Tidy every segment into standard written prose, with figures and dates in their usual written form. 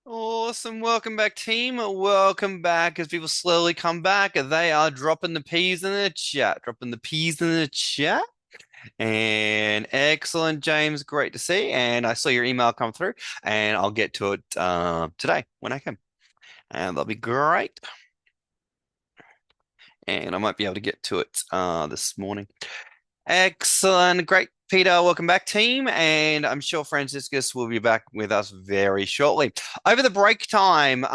Awesome. Welcome back, team. Welcome back as people slowly come back. They are dropping the peas in the chat. Dropping the peas in the chat. And excellent, James. Great to see. And I saw your email come through, and I'll get to it today when I can. And that'll be great. And I might be able to get to it this morning. Excellent. Great. Peter, welcome back, team. And I'm sure Franciscus will be back with us very shortly. Over the break time,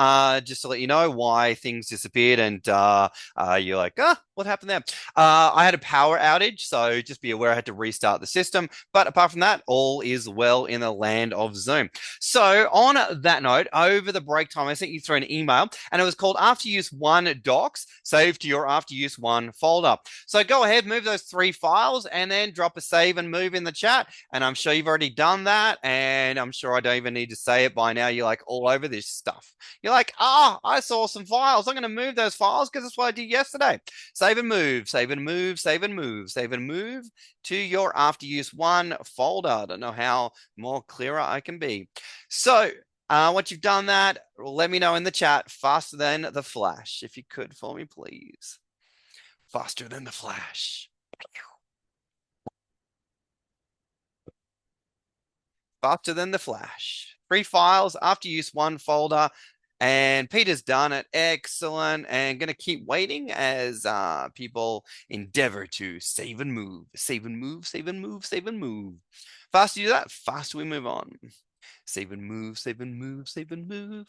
just to let you know why things disappeared and you're like, what happened there? I had a power outage, so just be aware I had to restart the system. But apart from that, all is well in the land of Zoom. So, on that note, over the break time, I sent you through an email and it was called After Use One Docs, save to your After Use One folder. So, go ahead, move those three files and then drop a save and move in the chat. And I'm sure you've already done that. And I'm sure I don't even need to say it by now. You're like all over this stuff. You're like, I saw some files. I'm going to move those files because that's what I did yesterday. Save and move, save and move, save and move, save and move to your After Use One folder. I don't know how more clearer I can be. So, once you've done that, let me know in the chat faster than the flash, if you could for me, please. Faster than the flash. Faster than the flash. Three files, After Use One folder. And Peter's done it. Excellent. And going to keep waiting as people endeavor to save and move, save and move, save and move, save and move. Faster you do that, faster we move on. Save and move, save and move, save and move.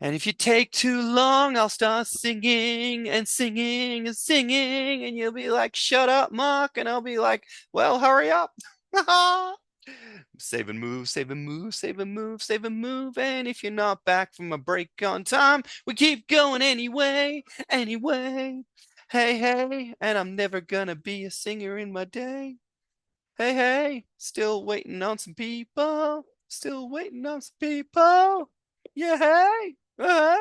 And if you take too long, I'll start singing and singing and singing. And you'll be like, shut up, Mark. And I'll be like, well, hurry up. Save and move, save and move, save and move, save and move. And if you're not back from a break on time, we keep going anyway, anyway. Hey, hey, and I'm never gonna be a singer in my day. Hey, hey, still waiting on some people. Still waiting on some people. Yeah, hey, hey.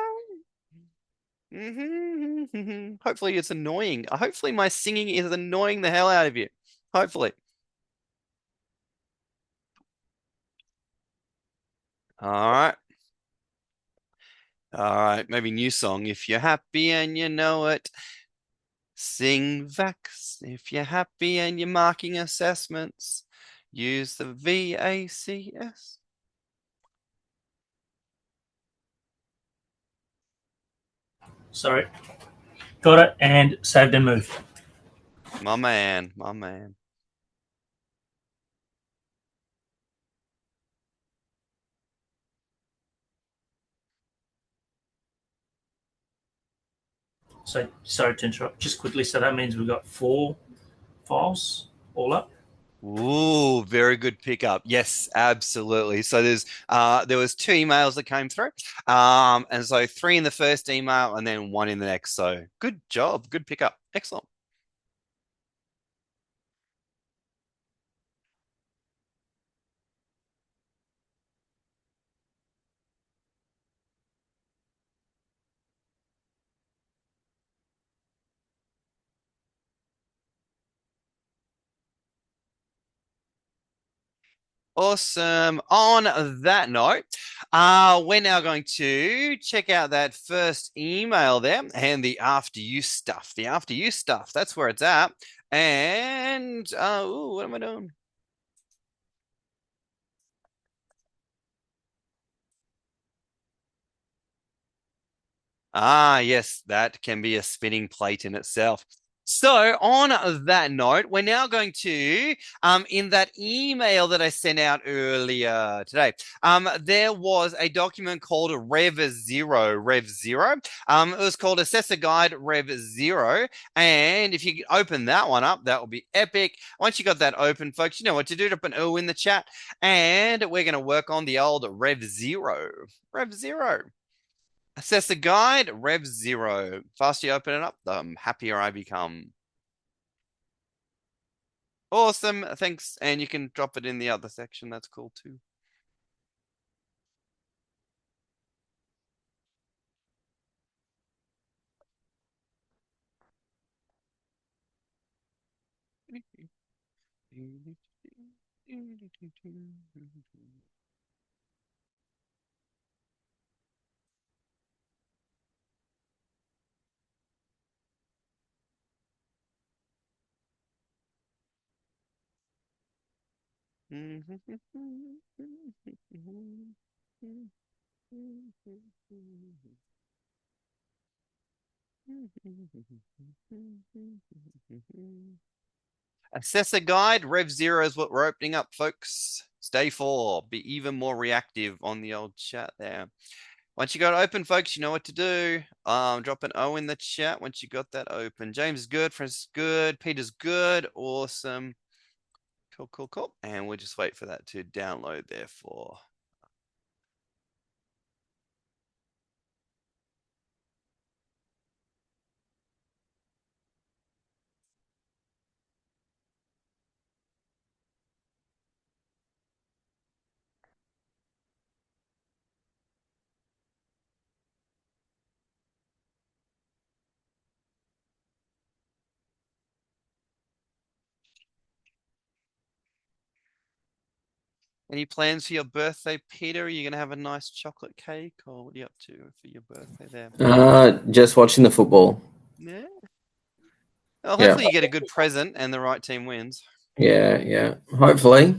Hopefully it's annoying. Hopefully my singing is annoying the hell out of you. Hopefully. All right. All right, maybe new song. If you're happy and you know it, sing Vax. If you're happy and you're marking assessments, use the VACS. Sorry. Got it and saved and moved. My man, my man. So sorry to interrupt. Just quickly, so that means we've got 4 files all up. Ooh, very good pickup. Yes, absolutely. So there was two emails that came through. And so three in the first email and then one in the next. So good job, good pickup. Excellent. Awesome. On that note, we're now going to check out that first email there and the after use stuff. The after use stuff, that's where it's at. And what am I doing? Ah, yes, that can be a spinning plate in itself. So, on that note, we're now going to, in that email that I sent out earlier today, there was a document called Rev Zero. Rev Zero. It was called Assessor Guide Rev Zero. And if you open that one up, that will be epic. Once you got that open, folks, you know what to do. Drop an O in the chat. And we're going to work on the old Rev Zero. Rev Zero. Assess the guide, Rev Zero. Faster you open it up, the happier I become. Awesome, thanks. And you can drop it in the other section. That's cool too. Assessor guide, Rev Zero is what we're opening up, folks. Stay 4. Be even more reactive on the old chat there. Once you got it open, folks, you know what to do. Drop an O in the chat once you got that open. James is good, Francis is good, Peter's good, awesome. Cool, cool, cool. And we'll just wait for that to download there for. Any plans for your birthday, Peter? Are you gonna have a nice chocolate cake, or what are you up to for your birthday there? Just watching the football. Yeah. Well, Yeah. hopefully you get a good present and the right team wins. Yeah. Hopefully.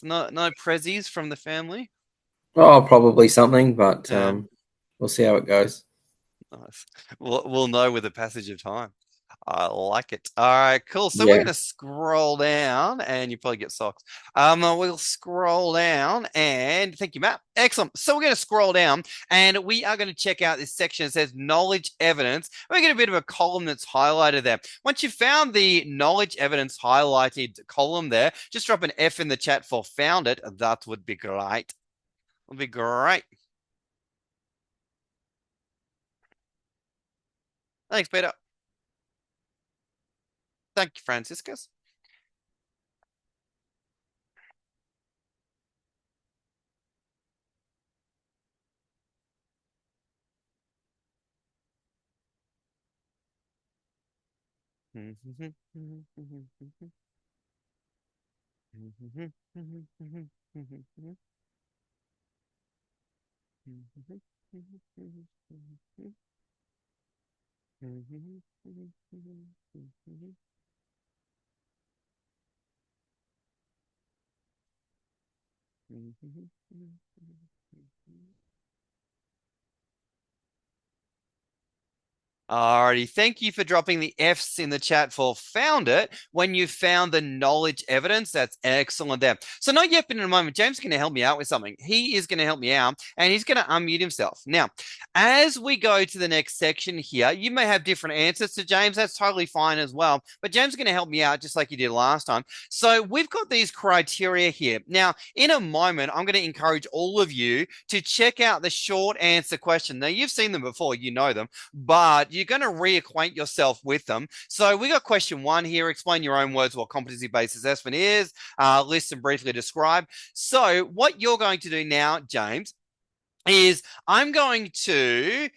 No prezzies from the family. Oh, probably something, but Yeah. we'll see how it goes. Nice. We'll know with the passage of time. I like it. All right, cool. So Yeah. we're gonna scroll down, and you probably get socks. We'll scroll down, and thank you, Matt. Excellent. So we're gonna scroll down, and we are gonna check out this section that says knowledge evidence. We get a bit of a column that's highlighted there. Once you've found the knowledge evidence highlighted column there, just drop an F in the chat for found it. That would be great. Would be great. Thanks, Peter. Thank you, Franciscus. Alrighty, thank you for dropping the Fs in the chat for found it when you found the knowledge evidence. That's excellent there. So not yet, but in a moment, James is going to help me out with something. He is going to help me out, and he's going to unmute himself. Now, as we go to the next section here, you may have different answers to James. That's totally fine as well. But James is going to help me out just like he did last time. So we've got these criteria here. Now, in a moment, I'm going to encourage all of you to check out the short answer question. Now, you've seen them before, you know them, but you're going to reacquaint yourself with them. So we got question 1 here. Explain your own words what competency-based assessment is. List and briefly describe. So what you're going to do now, James, is I'm going to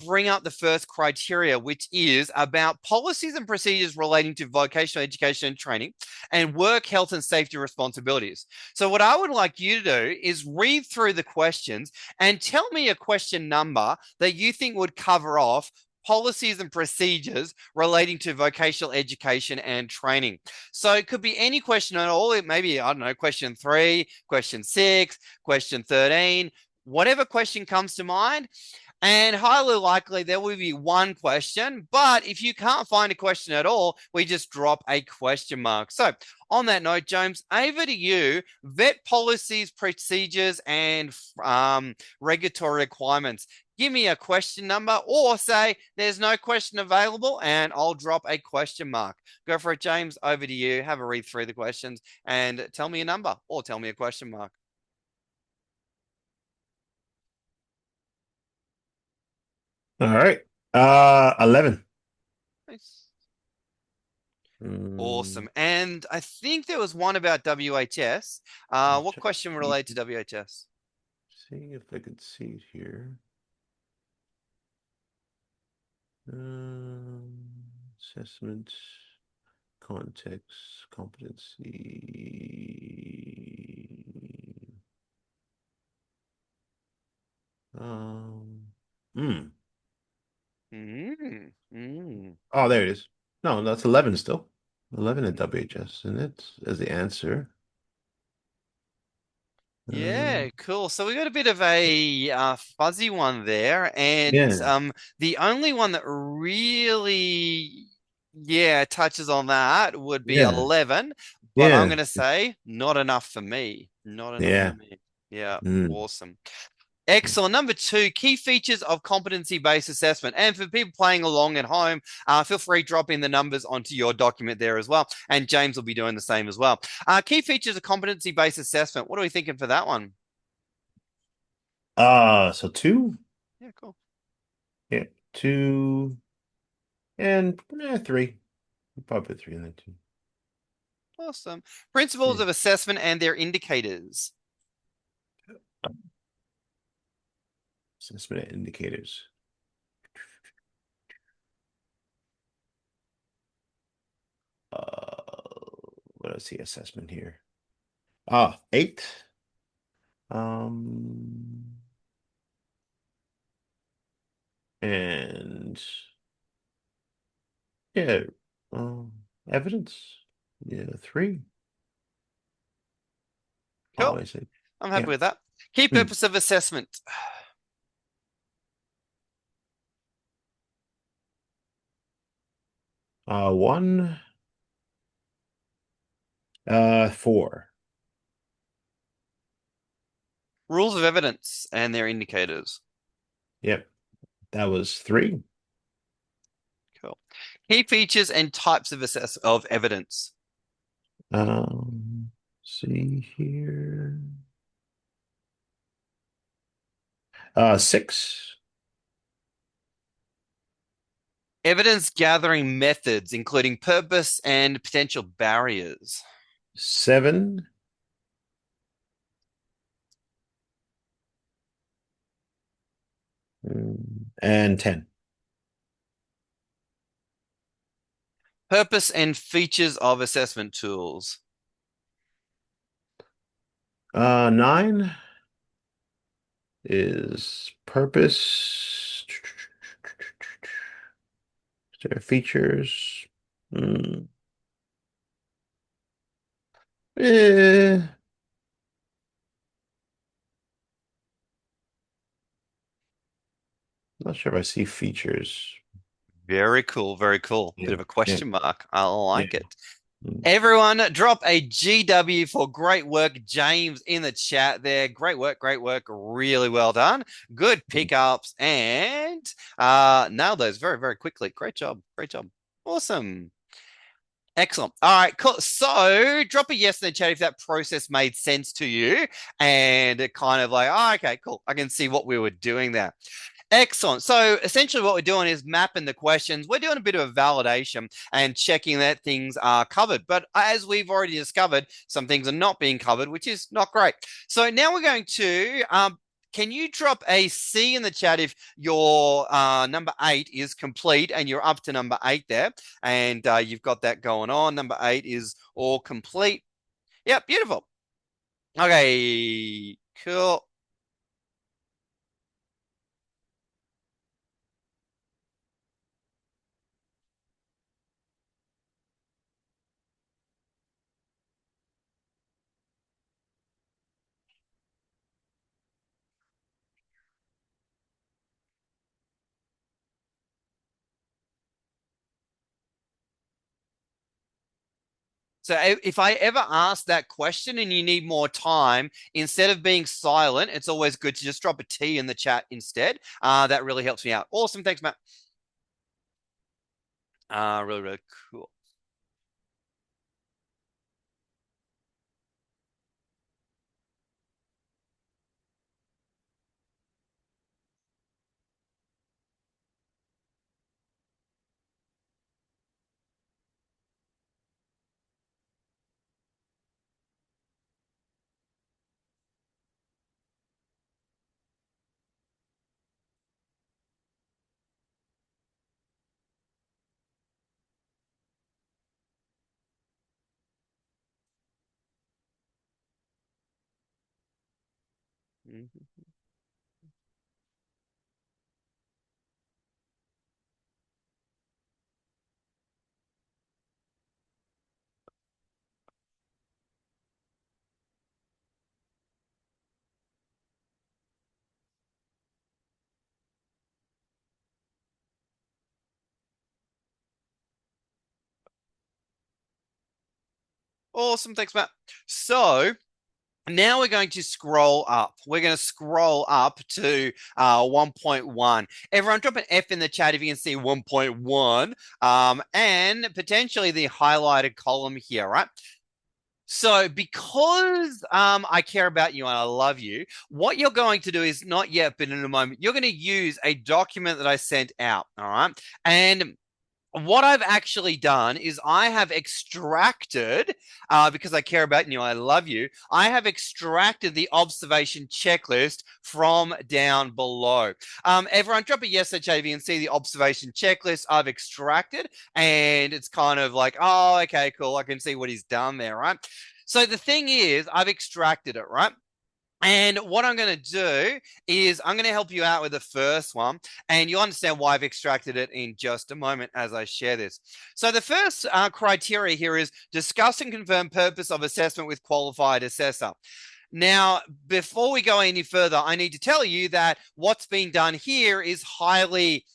bring up the first criteria, which is about policies and procedures relating to vocational education and training and work health and safety responsibilities. So what I would like you to do is read through the questions and tell me a question number that you think would cover off policies and procedures relating to vocational education and training. So it could be any question at all. It may be, I don't know, question 3, question 6, question 13, whatever question comes to mind. And highly likely there will be one question, but if you can't find a question at all, we just drop a question mark. So on that note, James, over to you. Vet policies, procedures, and regulatory requirements. Give me a question number or say there's no question available and I'll drop a question mark. Go for it, James. Over to you. Have a read through the questions and tell me a number or tell me a question mark. All right. 11. Nice. Mm. Awesome. And I think there was one about WHS. What question related to WHS? See if I could see it here. Assessment, context, competency. Oh, there it is. No, that's 11 still. 11 at WHS, isn't it? As the answer. Yeah, cool. So we got a bit of a fuzzy one there, and Yeah. the only one that really, yeah, touches on that would be Yeah. 11. But I'm Yeah. gonna say not enough for me. Not enough for Yeah. me. Yeah, Mm. awesome. Excellent. Number two, key features of competency-based assessment. And for people playing along at home, feel free to drop in the numbers onto your document there as well. And James will be doing the same as well. Key features of competency-based assessment. What are we thinking for that one? So 2. Yeah, cool. Yeah. 2 and 3. Probably 3 and then 2. Awesome. Principles Yeah. of assessment and their indicators. Assessment indicators. What is the assessment here? 8. Um, and yeah, evidence. Yeah, 3. Cool. Always say, I'm yeah. happy with that. Key Mm. purpose of assessment. 1, 4. Rules of evidence and their indicators. Yep, that was 3. Cool. Key features and types of evidence. See here. 6. Evidence gathering methods, including purpose and potential barriers. 7. And 10. Purpose and features of assessment tools. 9 is purpose. Their features. Eh, not sure if I see features. Very cool, very cool. Bit Yeah, of a yeah, question mark. I yeah. like it. Mm. Everyone, drop a GW for great work, James, in the chat there. Great work, great work. Really well done. Good pickups and nailed those very, very quickly. Great job. Great job. Awesome. Excellent. All right, cool. So drop a yes in the chat if that process made sense to you and it kind of like, oh, okay, cool. I can see what we were doing there. Excellent. So essentially what we're doing is mapping the questions. We're doing a bit of a validation and checking that things are covered. But as we've already discovered, some things are not being covered, which is not great. So now we're going to, can you drop a C in the chat if your number 8 is complete and you're up to number 8 there and you've got that going on. Number 8 is all complete. Yep, beautiful. Okay, cool. So if I ever ask that question and you need more time, instead of being silent, it's always good to just drop a T in the chat instead. That really helps me out. Awesome. Thanks, Matt. Really, really cool. Mhm. Awesome. Thanks, Matt. So now we're going to scroll up. We're going to scroll up to 1.1. Everyone drop an F in the chat if you can see 1.1 and potentially the highlighted column here, right? So because I care about you and I love you, what you're going to do is not yet, but in a moment, you're going to use a document that I sent out, all right? And what I've actually done is I have extracted, because I care about you, I love you, I have extracted the observation checklist from down below. Everyone drop a yes in chat if you can see the observation checklist I've extracted, and it's kind of like, oh, okay, cool, I can see what he's done there, right? So the thing is, I've extracted it, right? And what I'm going to do is I'm going to help you out with the first one, and you'll understand why I've extracted it in just a moment as I share this. So the first criteria here is discuss and confirm purpose of assessment with qualified assessor. Now, before we go any further, I need to tell you that what's being done here is highly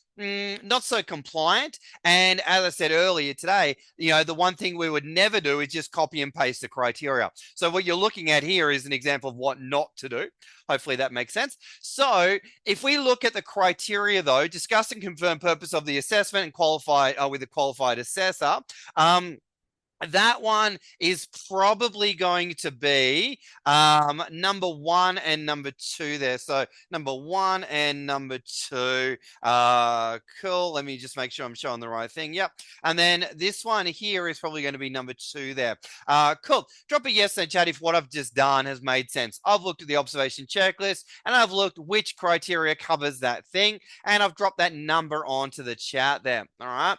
not so compliant. And as I said earlier today, the one thing we would never do is just copy and paste the criteria. So what you're looking at here is an example of what not to do. Hopefully that makes sense. So if we look at the criteria though, discuss and confirm purpose of the assessment and qualify with a qualified assessor, that one is probably going to be number 1 and number 2 there. So number 1 and number 2. Cool. Let me just make sure I'm showing the right thing. Yep. And then this one here is probably going to be number 2 there. Cool. Drop a yes in the chat if what I've just done has made sense. I've looked at the observation checklist and I've looked which criteria covers that thing. And I've dropped that number onto the chat there. All right.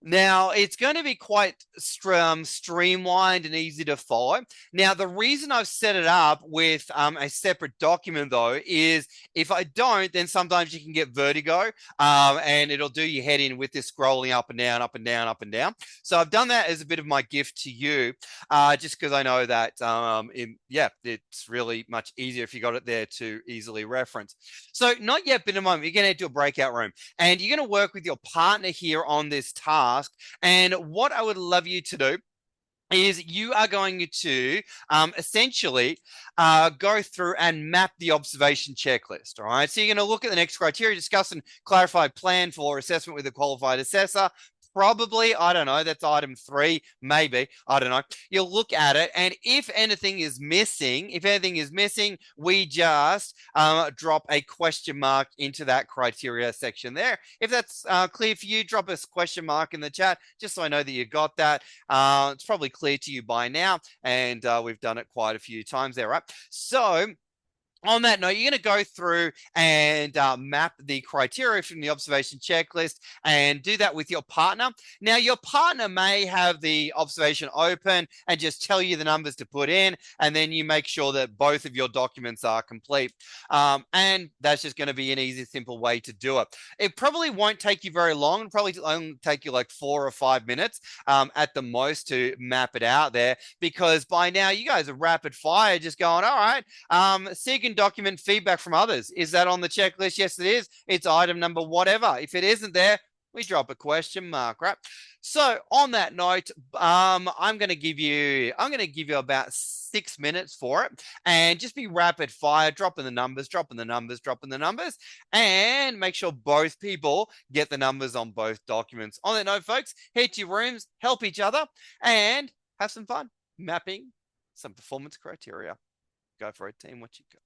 Now, it's going to be quite streamlined and easy to follow. Now, the reason I've set it up with a separate document, though, is if I don't, then sometimes you can get vertigo and it'll do your head in with this scrolling up and down, up and down, up and down. So I've done that as a bit of my gift to you, just because I know that, it's really much easier if you got it there to easily reference. So not yet, but in a moment, you're going to head to a breakout room and you're going to work with your partner here on this task. And what I would love you to do is you are going to essentially go through and map the observation checklist. All right. So you're going to look at the next criteria, discuss and clarify plan for assessment with a qualified assessor. Probably, I don't know, that's item 3, maybe, I don't know. You'll look at it, and if anything is missing, we just drop a question mark into that criteria section there. If that's clear for you, drop a question mark in the chat, just so I know that you got that. It's probably clear to you by now, and we've done it quite a few times there, right? So on that note, you're going to go through and map the criteria from the observation checklist and do that with your partner. Now, your partner may have the observation open and just tell you the numbers to put in, and then you make sure that both of your documents are complete. And that's just going to be an easy, simple way to do it. It probably won't take you very long. It'll probably only take you like 4 or 5 minutes at the most to map it out there, because by now you guys are rapid fire just going, all right, seek and document feedback from others. Is that on the checklist? Yes, it is. It's item number whatever. If it isn't there, we drop a question mark, right? So on that note, I'm going to give you about 6 minutes for it, and just be rapid fire, dropping the numbers, and make sure both people get the numbers on both documents. On that note, folks, head to your rooms, help each other, and have some fun mapping some performance criteria. Go for it, team. What you got?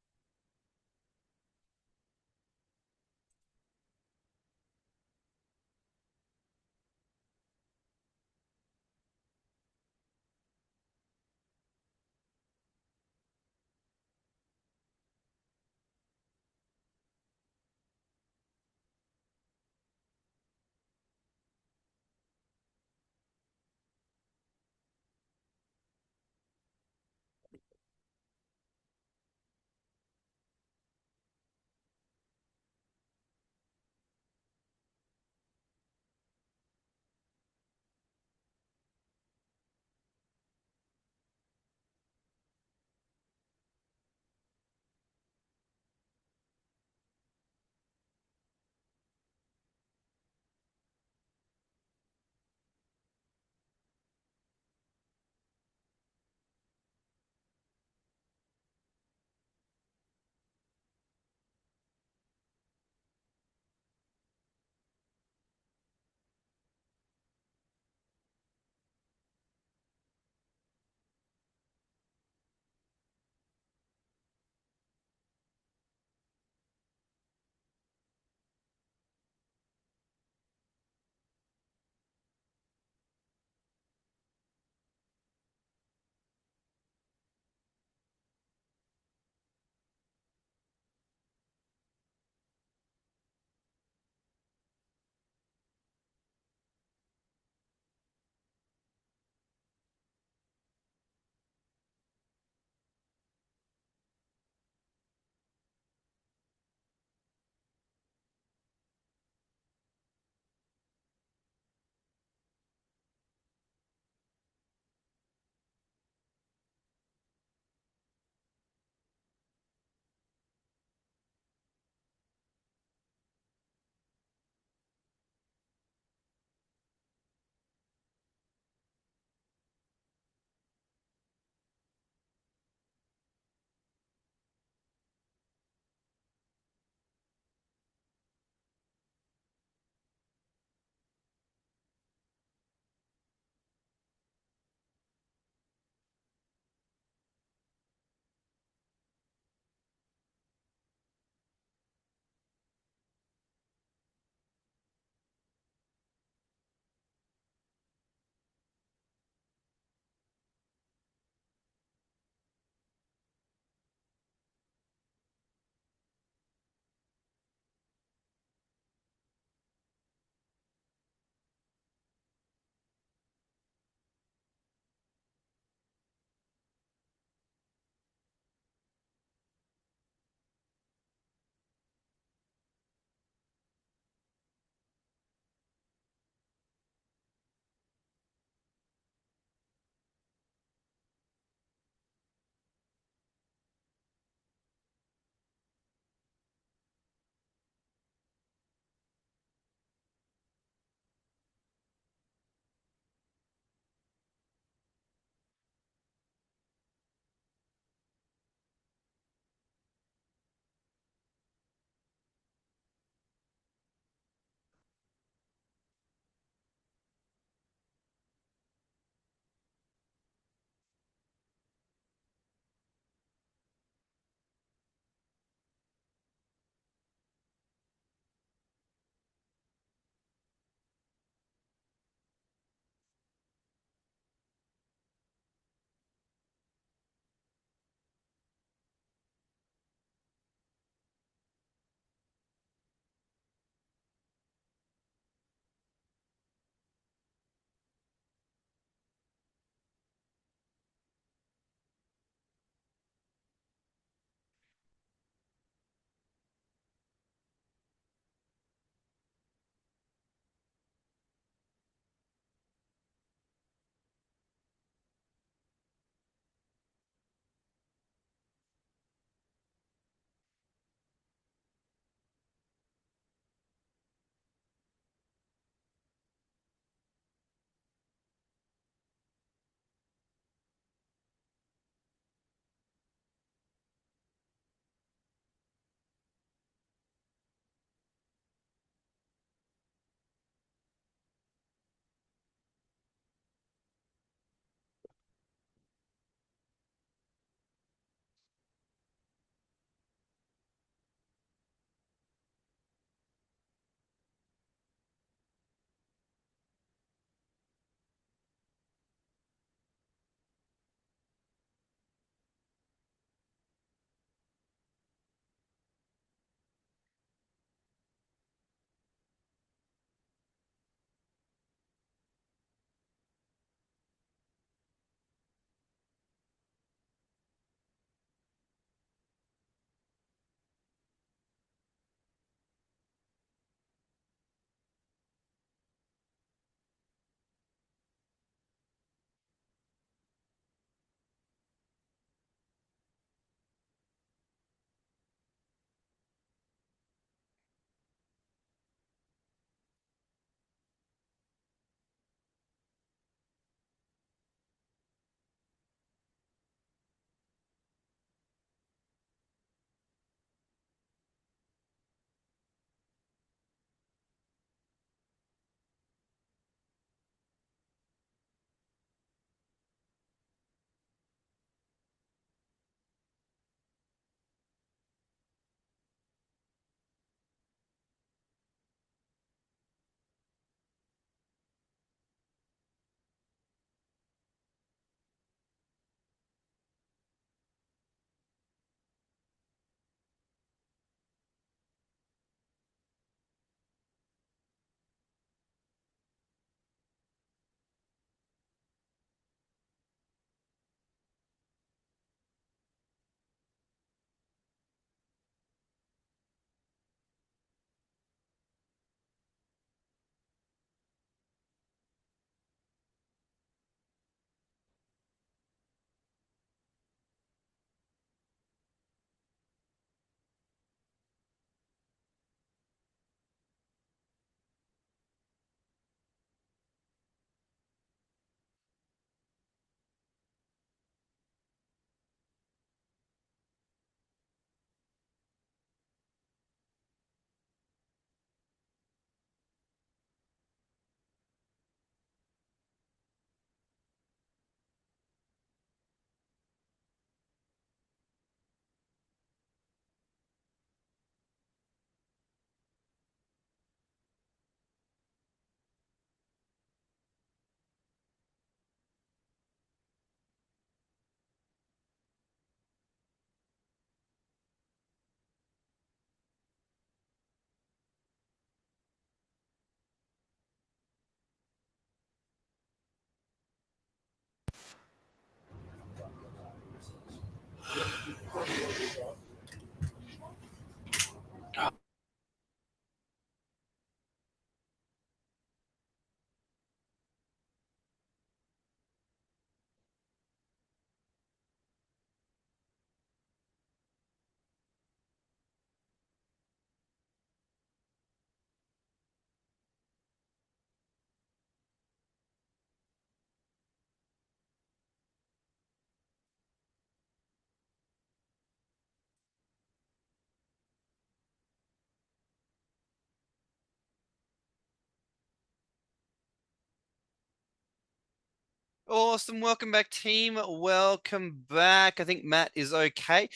Awesome. Welcome back, team. Welcome back. I think Matt is okay.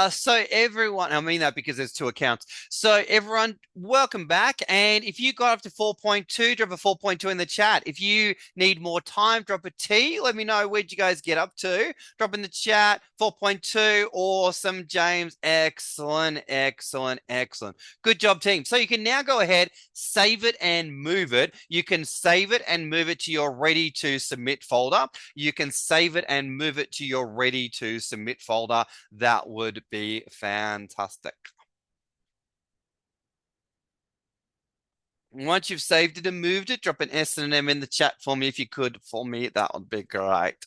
So everyone, I mean that because there's two accounts. So everyone, welcome back. And if you got up to 4.2, drop a 4.2 in the chat. If you need more time, drop a T. Let me know where'd you guys get up to. Drop in the chat, 4.2. Awesome, James. Excellent, excellent, excellent. Good job, team. So you can now go ahead, save it and move it. You can save it and move it to your ready to submit folder. You can save it and move it to your ready to submit folder. That would be fantastic. Once you've saved it and moved it, drop an S and an M in the chat for me if you could. For me, that would be great.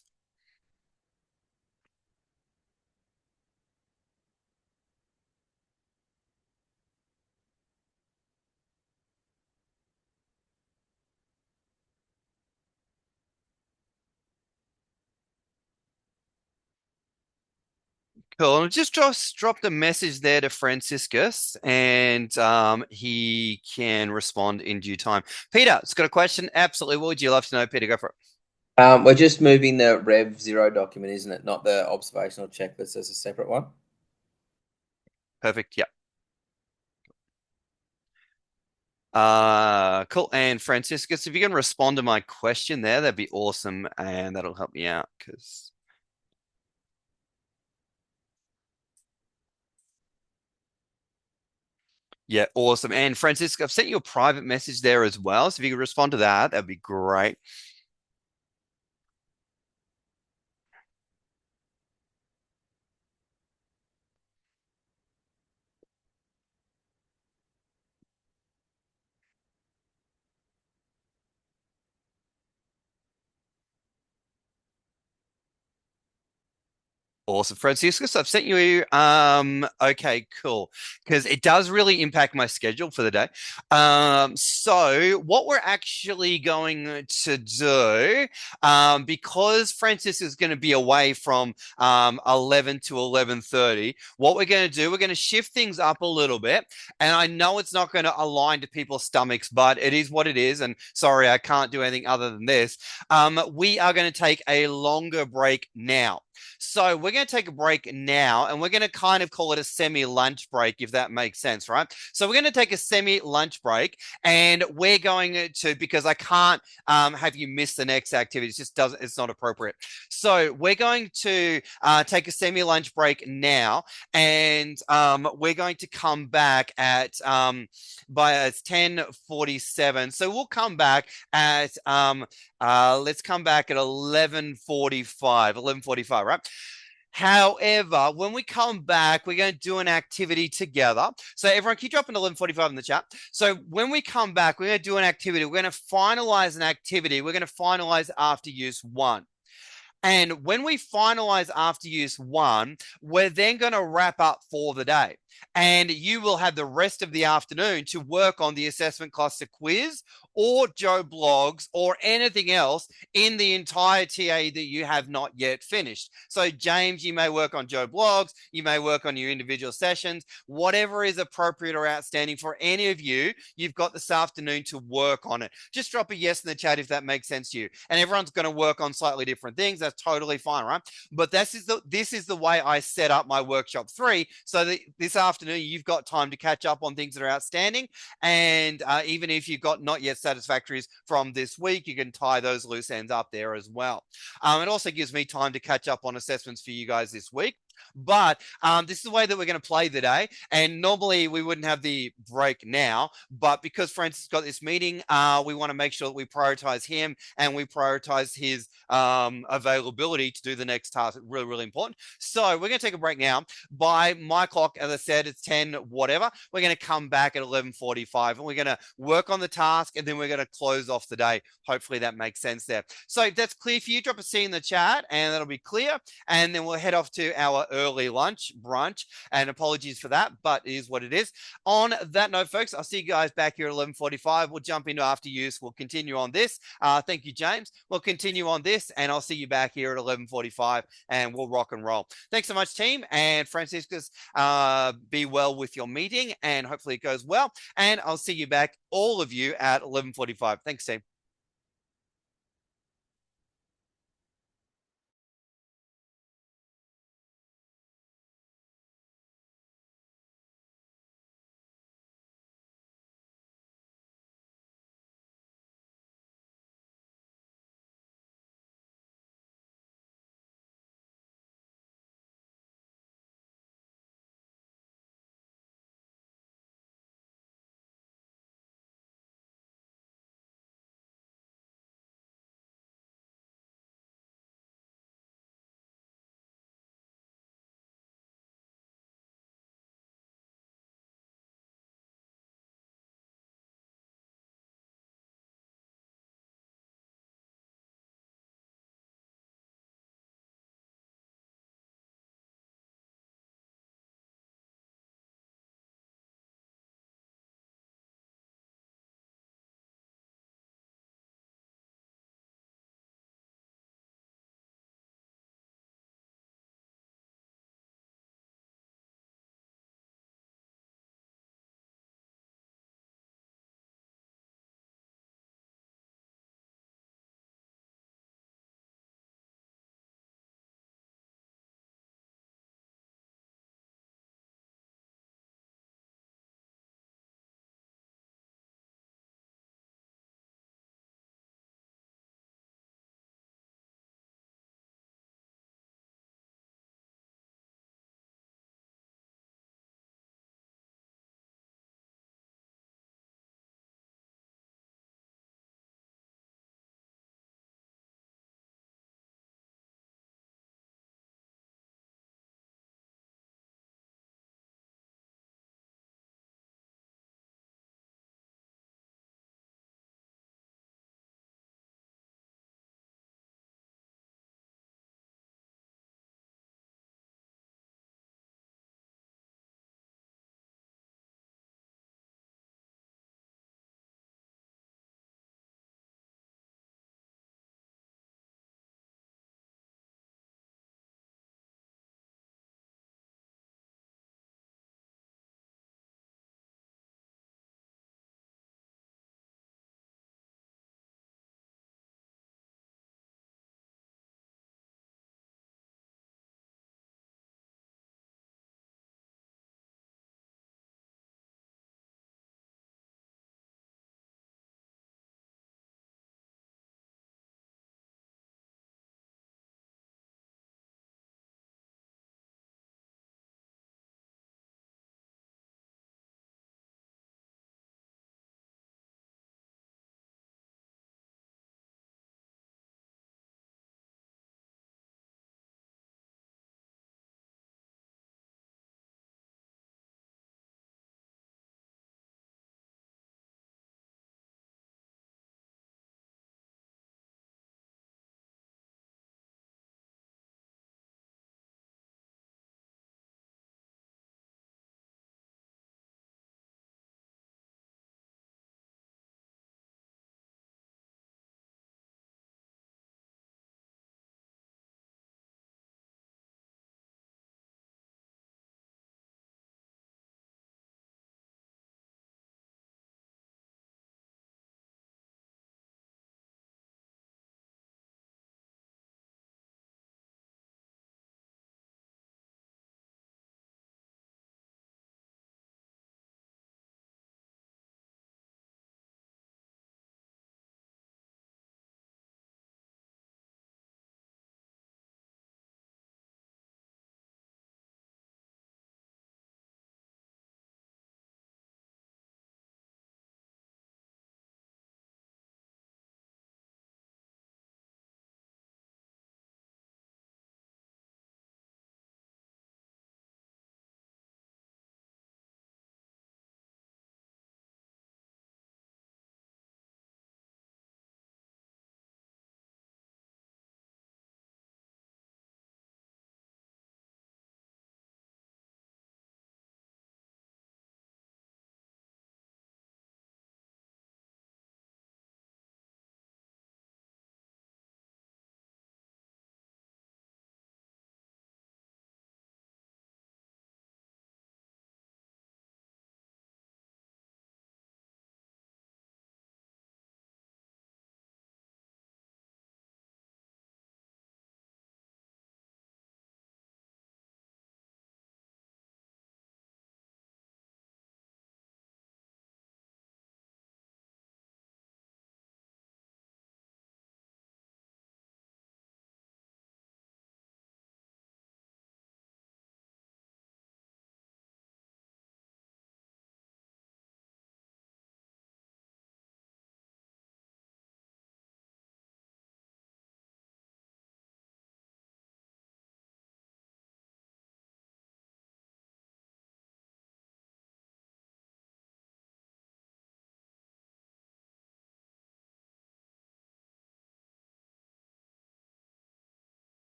Cool. And just dropped a message there to Franciscus, and he can respond in due time. Peter, it's got a question. Absolutely. What would you love to know, Peter? Go for it. We're just moving the Rev 0 document, isn't it? Not the observational checklist as a separate one. Perfect. Yeah. Cool. And Franciscus, if you can respond to my question there, that'd be awesome, and that'll help me out because. Yeah, awesome. And Francisco, I've sent you a private message there as well. So if you could respond to that, that'd be great. Awesome, Francisco. So I've sent you, okay, cool. Because it does really impact my schedule for the day. So what we're actually going to do, because Francis is going to be away from 11 to 11:30, what we're going to do, we're going to shift things up a little bit. And I know it's not going to align to people's stomachs, but it is what it is. And sorry, I can't do anything other than this. We are going to take a longer break now. So we're going to take a break now, and we're going to kind of call it a semi-lunch break, if that makes sense, right? So we're going to take a semi-lunch break, and we're going to, because I can't have you miss the next activity. It just doesn't, it's not appropriate. So we're going to take a semi-lunch break now, and we're going to come back at by 10:47. So we'll come back at let's come back at 11:45, right? However, when we come back, we're going to do an activity together. So everyone, keep dropping 11:45 in the chat. So when we come back, we're going to do an activity. We're going to finalize an activity. We're going to finalize after use 1. And when we finalize after use 1, we're then going to wrap up for the day. And you will have the rest of the afternoon to work on the assessment cluster quiz or Joe Blogs or anything else in the entire TA that you have not yet finished. So James, you may work on Joe Blogs, you may work on your individual sessions, whatever is appropriate or outstanding for any of you, you've got this afternoon to work on it. Just drop a yes in the chat if that makes sense to you. And everyone's going to work on slightly different things. That's totally fine, right? But this is the way I set up my workshop 3, so that this afternoon you've got time to catch up on things that are outstanding, and even if you've got not yet satisfactories from this week, you can tie those loose ends up there as well. It also gives me time to catch up on assessments for you guys this week. But this is the way that we're going to play the day. And normally we wouldn't have the break now, but because Francis got this meeting, we want to make sure that we prioritize him and we prioritize his availability to do the next task. Really, really important. So we're going to take a break now. By my clock, as I said, it's 10 whatever. We're going to come back at 11:45 and we're going to work on the task and then we're going to close off the day. Hopefully that makes sense there. So if that's clear for you, drop a C in the chat and that'll be clear. And then we'll head off to our early lunch brunch. And apologies for that, but it is what it is. On that note, folks, I'll see you guys back here at 11:45. We'll jump into after use. We'll continue on this. Thank you, James. We'll continue on this and I'll see you back here at 11:45 and we'll rock and roll. Thanks so much, team. And Franciscus, be well with your meeting and hopefully it goes well. And I'll see you back, all of you, at 11:45. Thanks, team.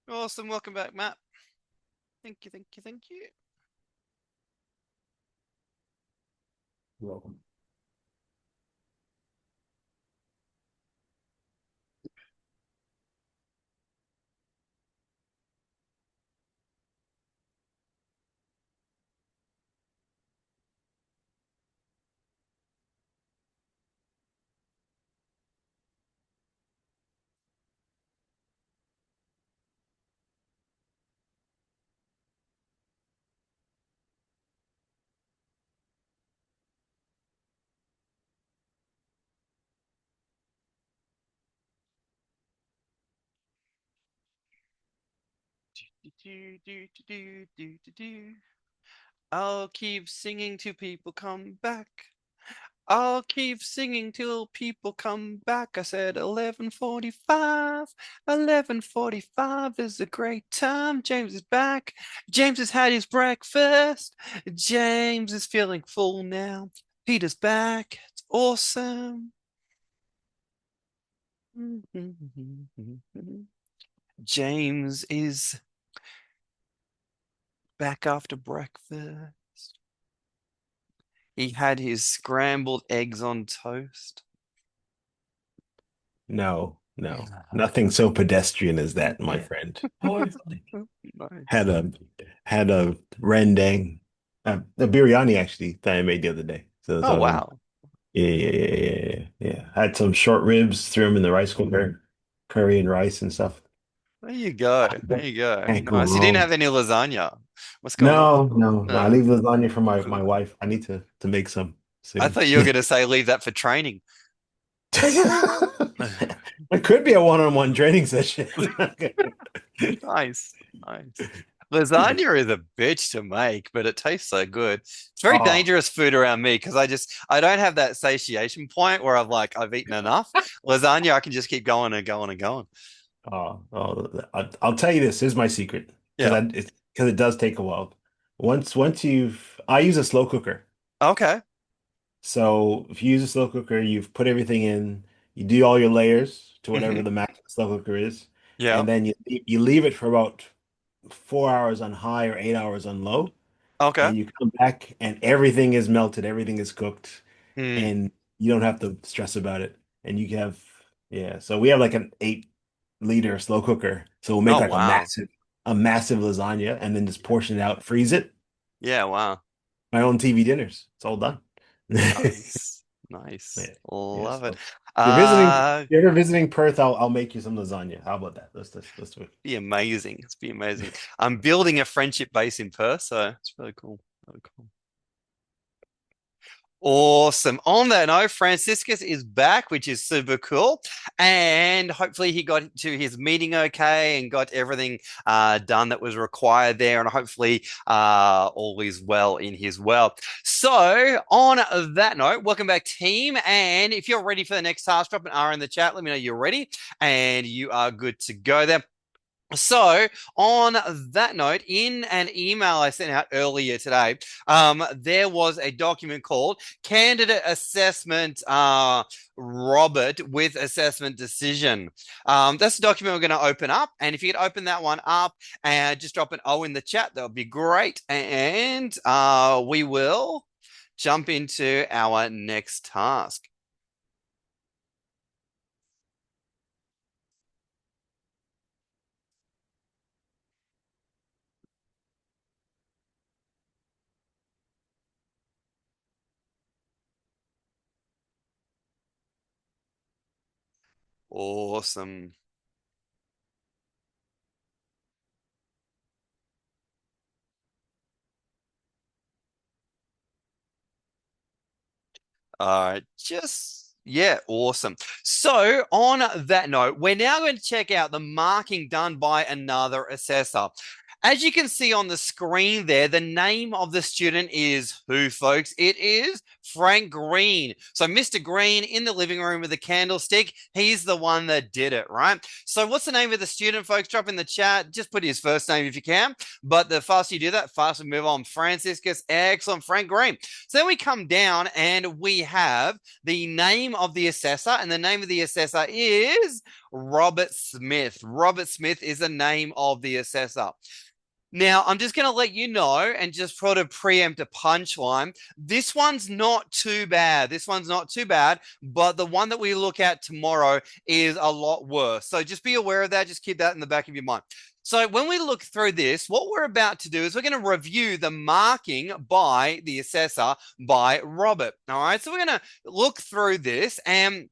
Awesome. Welcome back, Matt. Thank you, thank you, thank you. You're welcome. Do, do, do, do, do, do, do. I'll keep singing till people come back. I'll keep singing till people come back. I said 11:45. 11:45 is a great time. James is back. James has had his breakfast. James is feeling full now. Peter's back. It's awesome. James is back after breakfast. He had his scrambled eggs on toast. No, nothing so pedestrian as that, my Yeah. friend. Nice. Had a rendang, a biryani actually that I made the other day. So Oh, wow. yeah. Had some short ribs, threw them in the rice cooker, curry and rice and stuff. There you go. There you go. Can't go Nice. You didn't wrong. have any lasagna. What's going on? No. I No. leave lasagna for my wife. I need to make some I soon. thought you were going to say leave that for training. It could be a one-on-one training session. Nice. Nice. Lasagna is a bitch to make, but it tastes so good. It's very Oh. dangerous food around me because I don't have that satiation point where I've eaten enough. Lasagna, I can just keep going and going and going. I'll tell you this. Here's my secret Yeah. because it does take a while. I use a slow cooker. Okay. So if you use a slow cooker, you've put everything in, you do all your layers to whatever the max slow cooker is, Yeah. and then you leave it for about 4 hours on high or 8 hours on low, Okay. and you come back and everything is melted, everything is cooked, Hmm. and you don't have to stress about it. And you can have, yeah. So we have like an 8-liter slow cooker, so we'll make Oh, like wow. a massive lasagna, and then just portion it out, freeze it. Yeah, wow. My own TV dinners. It's all done. Nice. Nice. Yeah. Yeah, Love it. so if Uh, you're ever visiting Perth, I'll make you some lasagna. How about that? Let's do it. be amazing. It's be amazing. I'm building a friendship base in Perth, so it's really cool. Really cool. Awesome. On that note, Franciscus is back, which is super cool. And hopefully he got to his meeting okay and got everything done that was required there. And hopefully all is well in his well. So on that note, welcome back, team. And if you're ready for the next task, drop an R in the chat. Let me know you're ready and you are good to go there. So, on that note, in an email I sent out earlier today, there was a document called Candidate Assessment Robert with Assessment Decision. That's the document we're going to open up. And if you could open that one up and just drop an O in the chat, that would be great. And we will jump into our next task. Awesome. Yeah, awesome. So, on that note, we're now going to check out the marking done by another assessor. As you can see on the screen there, the name of the student is who, folks? It is Frank Green. So Mr. Green in the living room with the candlestick, he's the one that did it, right? So what's the name of the student, folks? Drop in the chat. Just put his first name if you can. But the faster you do that, faster we move on. Franciscus, excellent. Frank Green. So then we come down and we have the name of the assessor, and the name of the assessor is Robert Smith. Robert Smith is the name of the assessor. Now, I'm just going to let you know and just sort of preempt a punchline. This one's not too bad. This one's not too bad, but the one that we look at tomorrow is a lot worse. So just be aware of that. Just keep that in the back of your mind. So when we look through this, what we're about to do is we're going to review the marking by the assessor by Robert. All right, so we're going to look through this and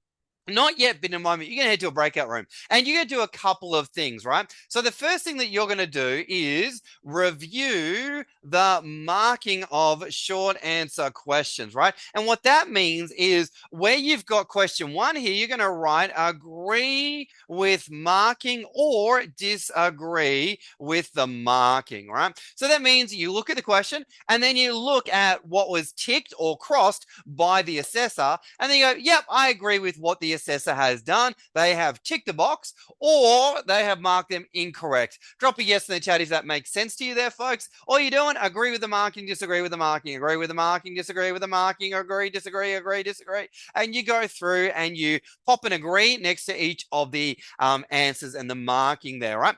not yet, but in a moment, you're going to head to a breakout room and you're going to do a couple of things, right? So the first thing that you're going to do is review the marking of short answer questions, right? And what that means is where you've got question 1 here, you're going to write agree with marking or disagree with the marking, right? So that means you look at the question and then you look at what was ticked or crossed by the assessor and then you go, yep, I agree with what the assessor has done. They have ticked the box or they have marked them incorrect. Drop a yes in the chat if that makes sense to you there, folks. All you're doing, agree with the marking, disagree with the marking, agree with the marking, disagree with the marking, agree, disagree, disagree. And you go through and you pop an agree next to each of the answers and the marking there, right?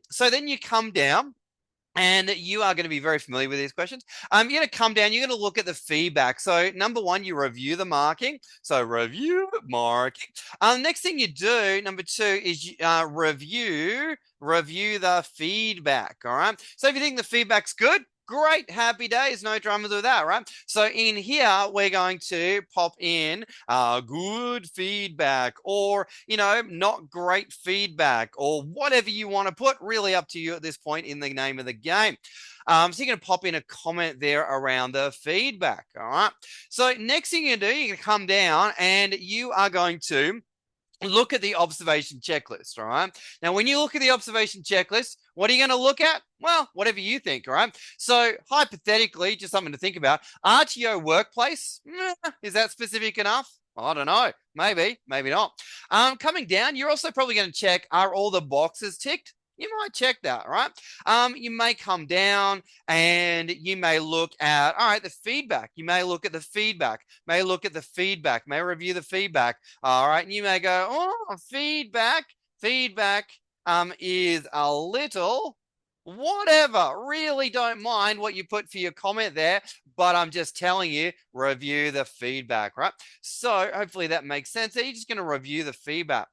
So then you come down and you are going to be very familiar with these questions. You're going to come down, you're going to look at the feedback. So number 1, you review the marking. So review marking. Next thing you do, number 2, is review the feedback. All right. So if you think the feedback's good, great, happy days, no dramas with that, right? So in here, we're going to pop in good feedback or, not great feedback or whatever you want to put, really up to you at this point in the name of the game. So you're going to pop in a comment there around the feedback, all right? So next thing you're going to do, you're going to come down and you are going to look at the observation checklist, all right? Now, when you look at the observation checklist, what are you going to look at? Well, whatever you think, all right? So hypothetically, just something to think about, RTO workplace, is that specific enough? I don't know. Maybe, maybe not. Coming down, you're also probably going to check, are all the boxes ticked? You might check that, right? You may come down and you may look at, all right, the feedback. You may look at the feedback, may look at the feedback, may review the feedback. All right. And you may go, oh, feedback is a little whatever. Really don't mind what you put for your comment there, but I'm just telling you, review the feedback, right? So hopefully that makes sense. So you're just going to review the feedback.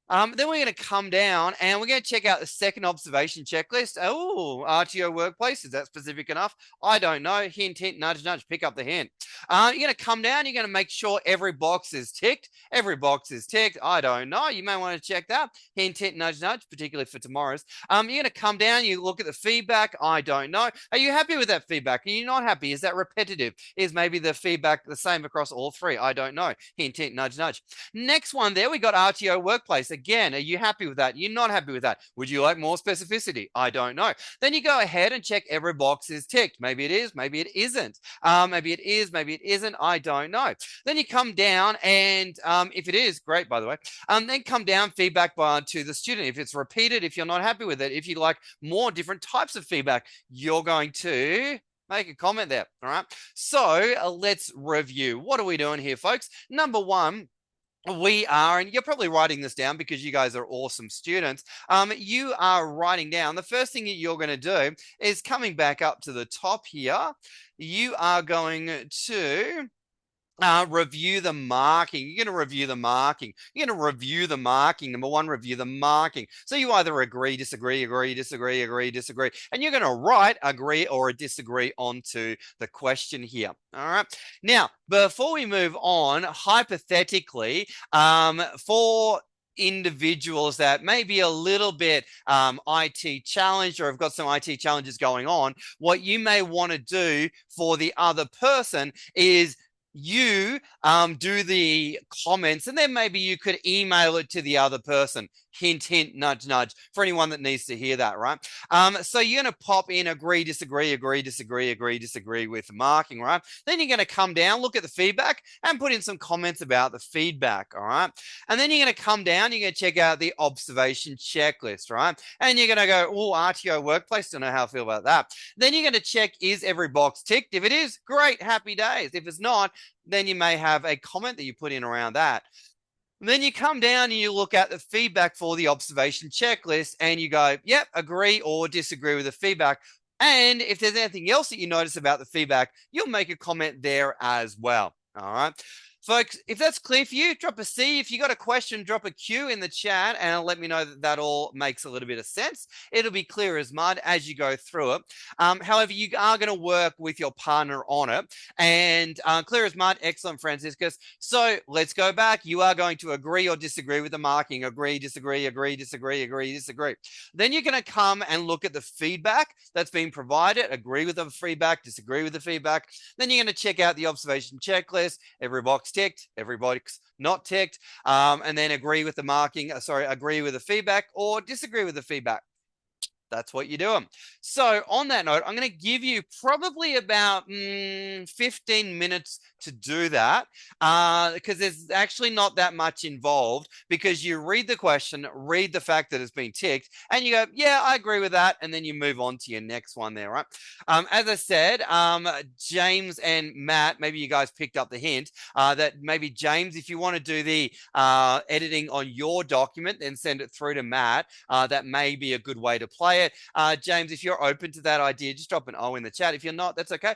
Then we're going to come down and we're going to check out the second observation checklist. Oh, RTO workplace, is that specific enough? I don't know. Hint, hint, nudge, nudge, pick up the hint. You're going to come down. You're going to make sure every box is ticked. Every box is ticked. I don't know. You may want to check that. Hint, hint, nudge, nudge, particularly for tomorrow's. You're going to come down. You look at the feedback. I don't know. Are you happy with that feedback? Are you not happy? Is that repetitive? Is maybe the feedback the same across all 3? I don't know. Hint, hint, nudge, nudge. Next one there, we got RTO workplace. Again, are you happy with that? You're not happy with that. Would you like more specificity? I don't know. Then you go ahead and check every box is ticked. Maybe it is, maybe it isn't. Maybe it is, maybe it isn't. I don't know. Then you come down and if it is, great, by the way, then come down feedback to the student. If it's repeated, if you're not happy with it, if you like more different types of feedback, you're going to make a comment there. All right. So let's review. What are we doing here, folks? Number 1, we are, and you're probably writing this down because you guys are awesome students. You are writing down, the first thing that you're going to do is coming back up to the top here. You are going to review the marking. You're going to review the marking. You're going to review the marking. Number 1, review the marking. So you either agree, disagree, agree, disagree, agree, disagree. And you're going to write agree or disagree onto the question here. All right. Now, before we move on, hypothetically, for individuals that may be a little bit IT challenged or have got some IT challenges going on, what you may want to do for the other person is you do the comments and then maybe you could email it to the other person. Hint, hint, nudge, nudge, for anyone that needs to hear that, right? So you're going to pop in agree, disagree, agree, disagree, agree, disagree with the marking, right? Then you're going to come down, look at the feedback, and put in some comments about the feedback, all right? And then you're going to come down, you're going to check out the observation checklist, right? And you're going to go, oh, RTO workplace, don't know how I feel about that. Then you're going to check, is every box ticked? If it is, great, happy days. If it's not, then you may have a comment that you put in around that. Then you come down and you look at the feedback for the observation checklist and you go, yep, agree or disagree with the feedback. And if there's anything else that you notice about the feedback, you'll make a comment there as well. All right. Folks, if that's clear for you, drop a C. If you got a question, drop a Q in the chat and let me know that that all makes a little bit of sense. It'll be clear as mud as you go through it. However, you are going to work with your partner on it. And clear as mud, excellent, Franciscus. So let's go back. You are going to agree or disagree with the marking. Agree, disagree, agree, disagree, agree, disagree. Then you're going to come and look at the feedback that's been provided. Agree with the feedback, disagree with the feedback. Then you're going to check out the observation checklist. Every box ticked, every box not ticked, and then agree with the marking, agree with the feedback or disagree with the feedback. That's what you're doing. So on that note, I'm going to give you probably about 15 minutes to do that because there's actually not that much involved because you read the question, read the fact that it's been ticked, and you go, yeah, I agree with that. And then you move on to your next one there, right? As I said, James and Matt, maybe you guys picked up the hint that maybe James, if you want to do the editing on your document, then send it through to Matt. That may be a good way to play it. James, if you're open to that idea, just drop an O in the chat. If you're not, that's okay.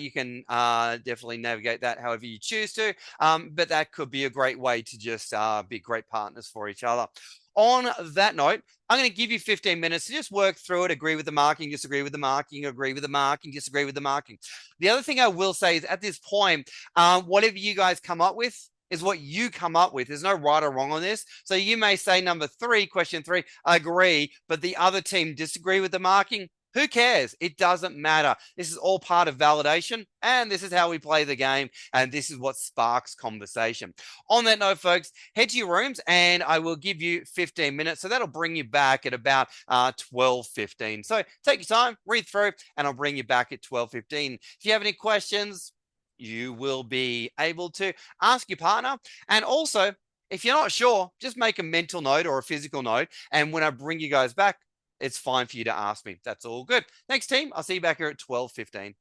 You can definitely navigate that however you choose to. But that could be a great way to just be great partners for each other. On that note, I'm going to give you 15 minutes to just work through it, agree with the marking, disagree with the marking, agree with the marking, disagree with the marking. The other thing I will say is at this point, whatever you guys come up with, is what you come up with. There's no right or wrong on this. So you may say number 3, question 3, agree, but the other team disagree with the marking. Who cares? It doesn't matter. This is all part of validation, and this is how we play the game, and this is what sparks conversation. On that note, folks, head to your rooms, and I will give you 15 minutes. So that'll bring you back at about 12:15. So take your time, read through, and I'll bring you back at 12:15. If you have any questions, you will be able to ask your partner. And also, if you're not sure, just make a mental note or a physical note. And when I bring you guys back, it's fine for you to ask me. That's all good. Thanks, team. I'll see you back here at 12:15.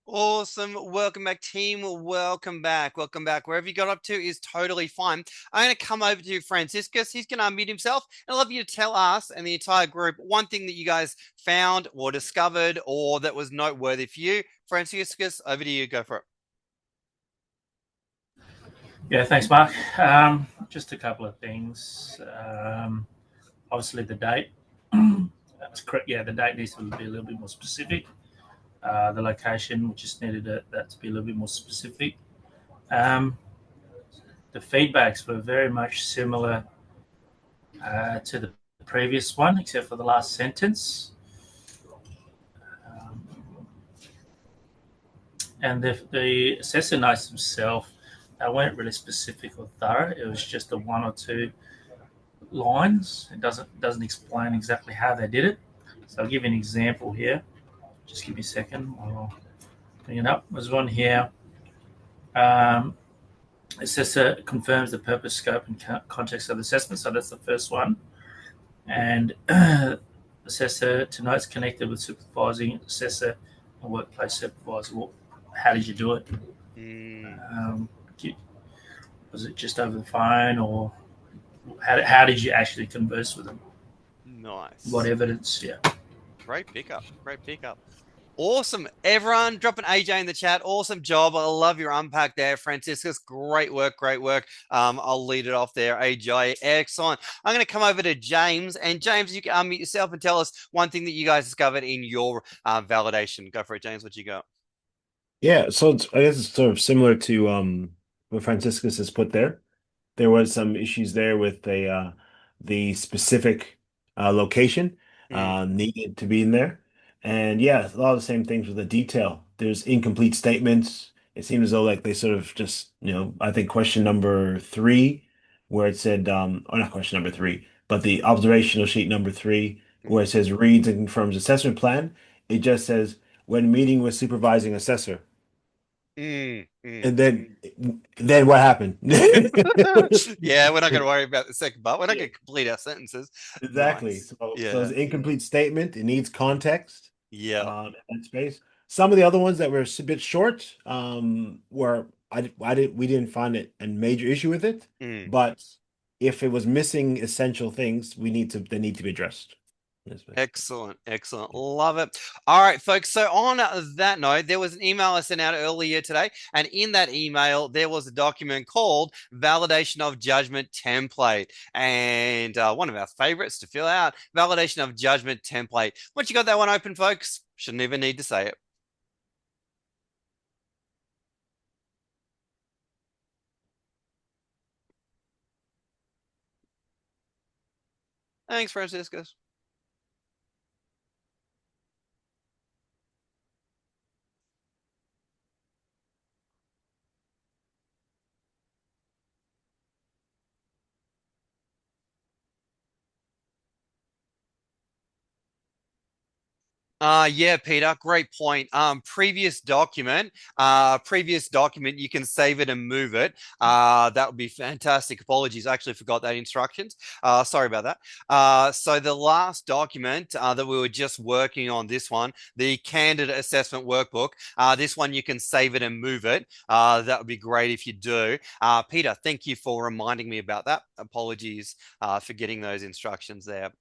Awesome. Welcome back, team. Welcome back. Welcome back. Wherever you got up to is totally fine. I'm going to come over to Franciscus. He's going to unmute himself. And I'd love you to tell us and the entire group one thing that you guys found or discovered or that was noteworthy for you. Franciscus, over to you. Go for it. Yeah, thanks, Mark. Just a couple of things. Obviously, the date. That's correct. Yeah, the date needs to be a little bit more specific. The location, we just needed that to be a little bit more specific. The feedbacks were very much similar to the previous one, except for the last sentence. And the assessor notes himself, they weren't really specific or thorough. It was just a one or two lines. It doesn't explain exactly how they did it. So I'll give you an example here. Just give me a second. I'll bring it up. There's one here. Assessor confirms the purpose, scope, and context of the assessment. So that's the first one. And assessor to notes connected with supervising assessor and workplace supervisor. Well, how did you do it? Was it just over the phone, or how did you actually converse with them? Nice. What evidence? Yeah. Great pickup. Great pickup. Awesome. Everyone, drop an AJ in the chat. Awesome job. I love your unpack there, Franciscus. Great work. Great work. I'll lead it off there, AJ. Excellent. I'm going to come over to James. And James, you can unmute yourself and tell us one thing that you guys discovered in your validation. Go for it, James. What you got? Yeah, so I guess it's sort of similar to what Franciscus has put there. There was some issues there with the specific location needed to be in there. And yeah, a lot of the same things with the detail. There's incomplete statements. It seems as though like they sort of just, I think question number three, where it said, or not question number three, but the observational sheet number three, where it says reads and confirms assessment plan, it just says when meeting with supervising assessor. And then what happened? Yeah, we're not going to worry about the second part. We're not going to complete our sentences. Exactly. Nice. So Yeah. it's an incomplete statement. It needs context. Yeah. In that space. Some of the other ones that were a bit short, were we didn't find it a major issue with it. But if it was missing essential things, they need to be addressed. Excellent. Excellent. Love it. All right, folks. So on that note, there was an email I sent out earlier today. And in that email, there was a document called Validation of Judgment Template. And one of our favorites to fill out, Validation of Judgment Template. Once you got that one open, folks, shouldn't even need to say it. Thanks, Franciscus. Yeah, Peter, great point. Previous document, you can save it and move it. That would be fantastic. Apologies, I actually forgot that instructions. Sorry about that. So the last document that we were just working on, this one, the candidate assessment workbook, this one you can save it and move it. That would be great if you do. Peter, thank you for reminding me about that. Apologies for getting those instructions there.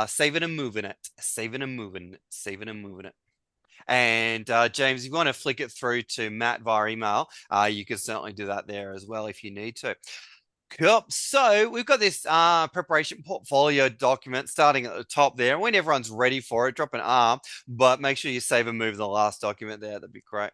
Save it and moving it. Save it and moving it. Save it and moving it. And James, if you want to flick it through to Matt via email, you can certainly do that there as well if you need to. Cool. So we've got this preparation portfolio document starting at the top there. When everyone's ready for it, drop an R, but make sure you save and move the last document there. That'd be great.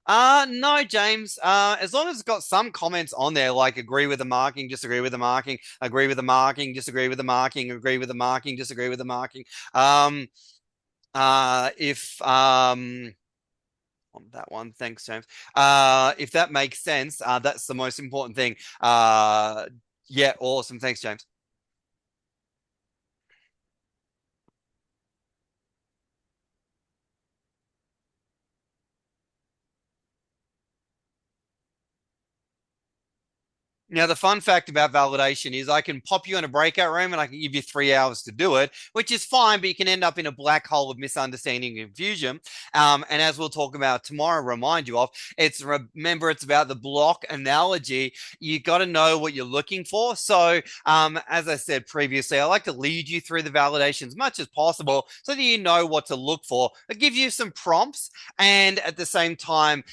No, James. As long as it's got some comments on there, like agree with the marking, disagree with the marking, agree with the marking, disagree with the marking, agree with the marking, disagree with the marking. If on that one, thanks, James. If that makes sense, that's the most important thing. Yeah, awesome. Thanks, James. Now, the fun fact about validation is I can pop you in a breakout room and I can give you 3 hours to do it, which is fine, but you can end up in a black hole of misunderstanding and confusion. And as we'll talk about tomorrow, remind you of, remember, it's about the block analogy. You got to know what you're looking for. So, as I said previously, I like to lead you through the validation as much as possible so that you know what to look for. I give you some prompts and at the same time,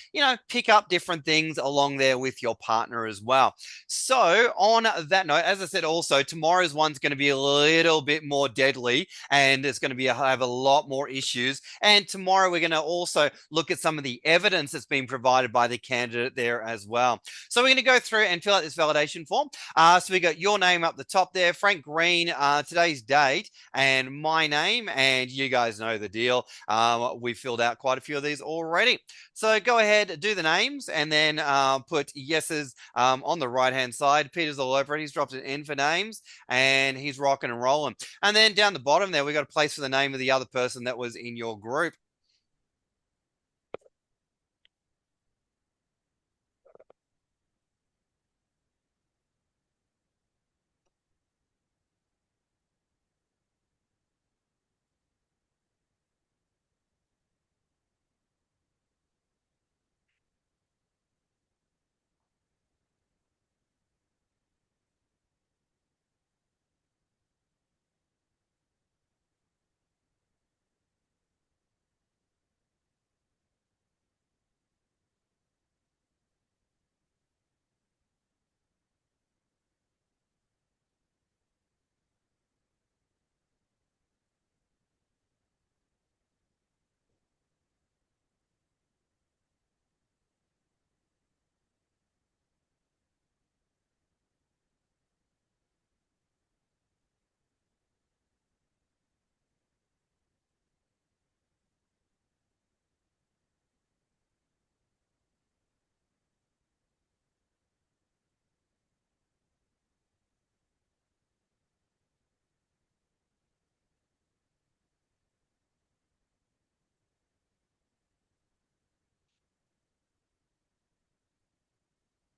pick up different things along there with your partner as well. So, on that note, as I said, also tomorrow's one's going to be a little bit more deadly, and it's going to have a lot more issues. And tomorrow we're going to also look at some of the evidence that's been provided by the candidate there as well. So we're going to go through and fill out this validation form. So we got your name up the top there, Frank Green, today's date, and my name, and you guys know the deal. We filled out quite a few of these already. So go ahead, do the names, and then put yeses on the right-hand side. Peter's all over it. He's dropped it in for names, and he's rocking and rolling. And then down the bottom there, we got a place for the name of the other person that was in your group.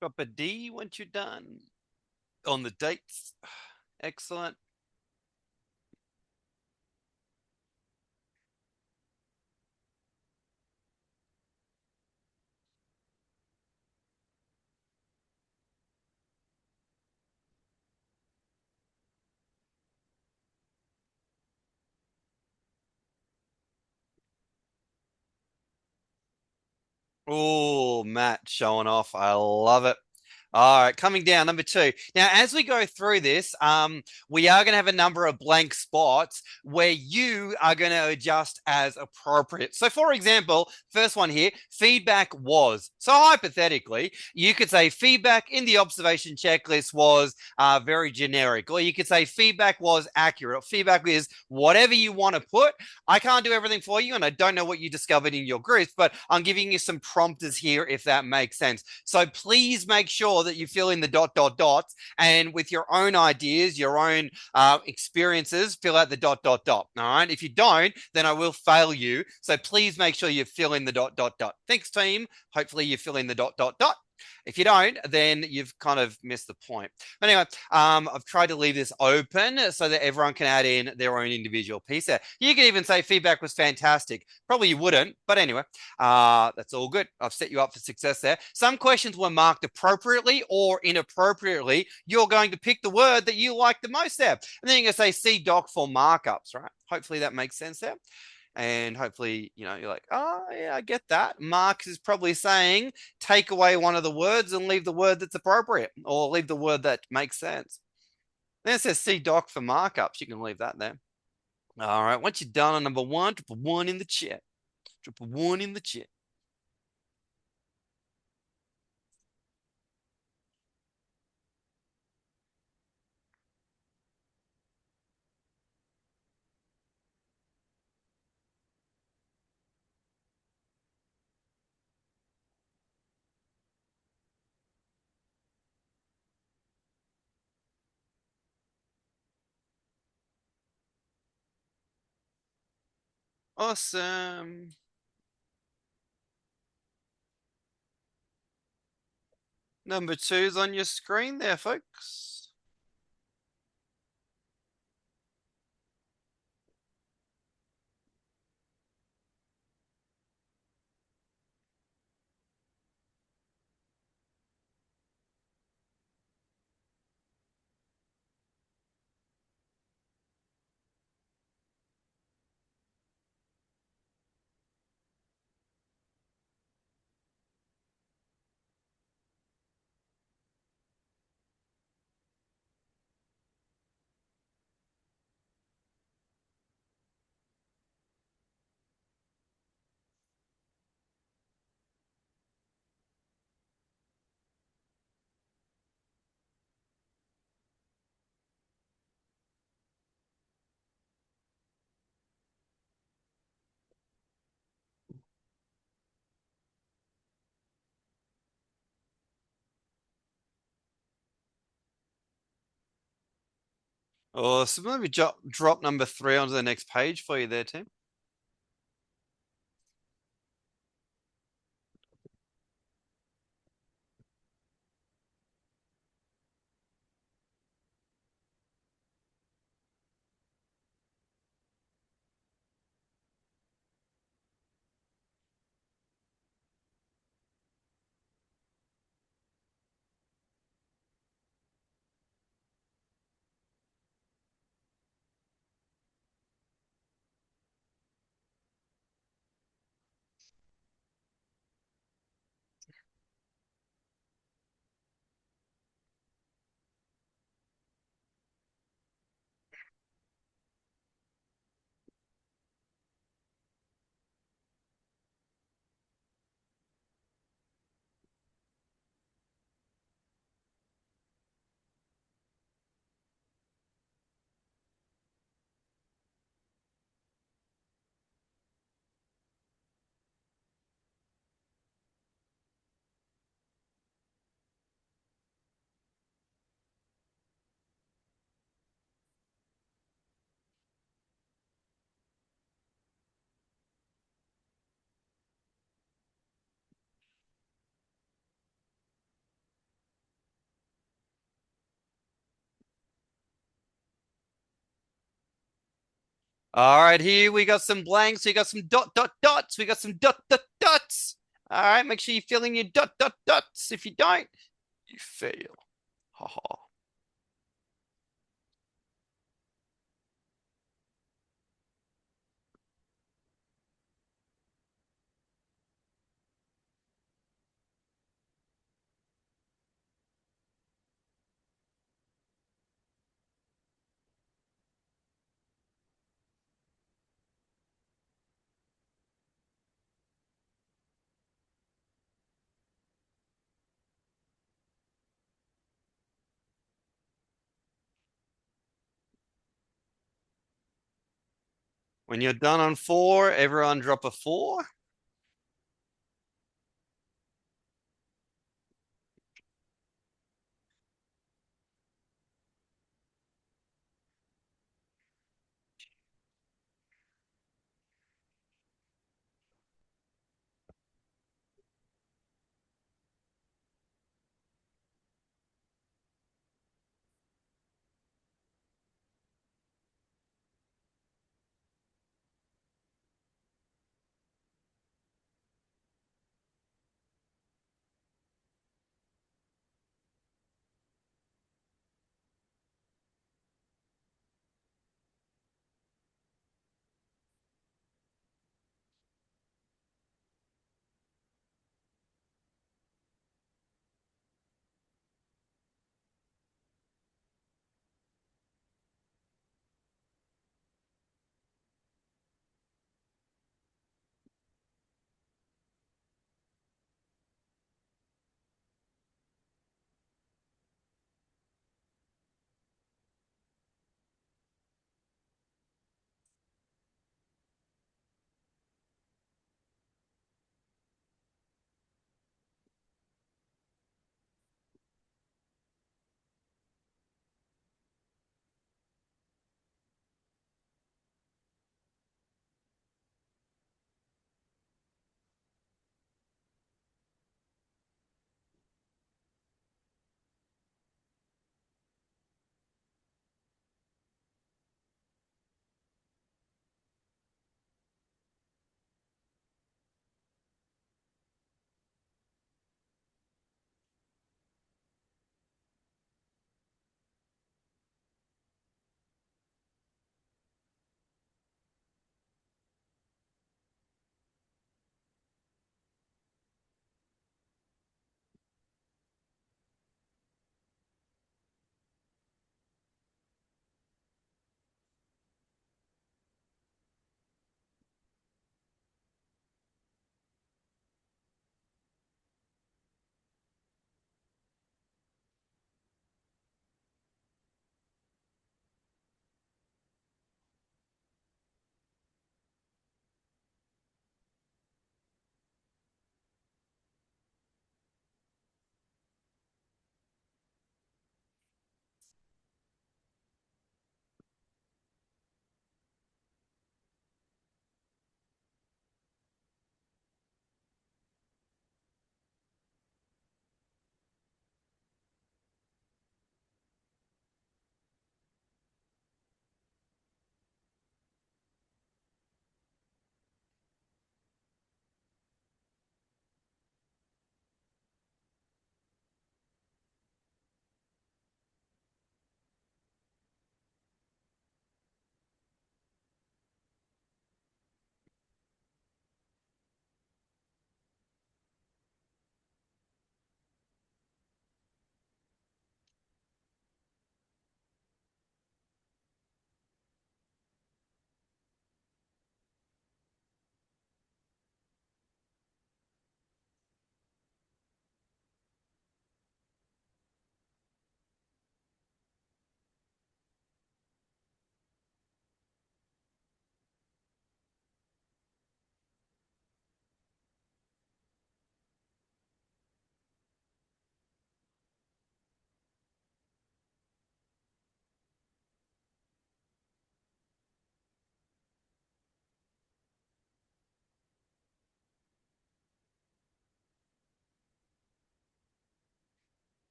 Drop a D once you're done on the dates. Excellent. Oh, Matt showing off. I love it. All right, coming down, number 2. Now, as we go through this, we are going to have a number of blank spots where you are going to adjust as appropriate. So, for example, first one here, feedback was. So, hypothetically, you could say feedback in the observation checklist was very generic, or you could say feedback was accurate. Or feedback is whatever you want to put. I can't do everything for you, and I don't know what you discovered in your groups, but I'm giving you some prompters here if that makes sense. So, please make sure that you fill in the dots, and with your own ideas, your own experiences, fill out the dot. All right. If you don't, then I will fail you. So please make sure you fill in the dot. Thanks, team. Hopefully you fill in the dot. If you don't, then you've kind of missed the point. But anyway, I've tried to leave this open so that everyone can add in their own individual piece there. You can even say feedback was fantastic. Probably you wouldn't, but anyway, that's all good. I've set you up for success there. Some questions were marked appropriately or inappropriately. You're going to pick the word that you like the most there. And then you're going to say see doc for markups, right? Hopefully that makes sense there. And hopefully, you're like, oh, yeah, I get that. Mark is probably saying, take away one of the words and leave the word that's appropriate, or leave the word that makes sense. Then it says see doc for markups. You can leave that there. All right. Once you're done on number 1, drop a 1 in the chat. Drop a 1 in the chat. Awesome. Number two's on your screen there, folks. Awesome. Let me drop number three onto the next page for you there, Tim. All right, here we got some blanks. We got some dots. We got some dots. All right, make sure you fill in your dots. If you don't, you fail. Ha ha. When you're done on four, everyone drop a four.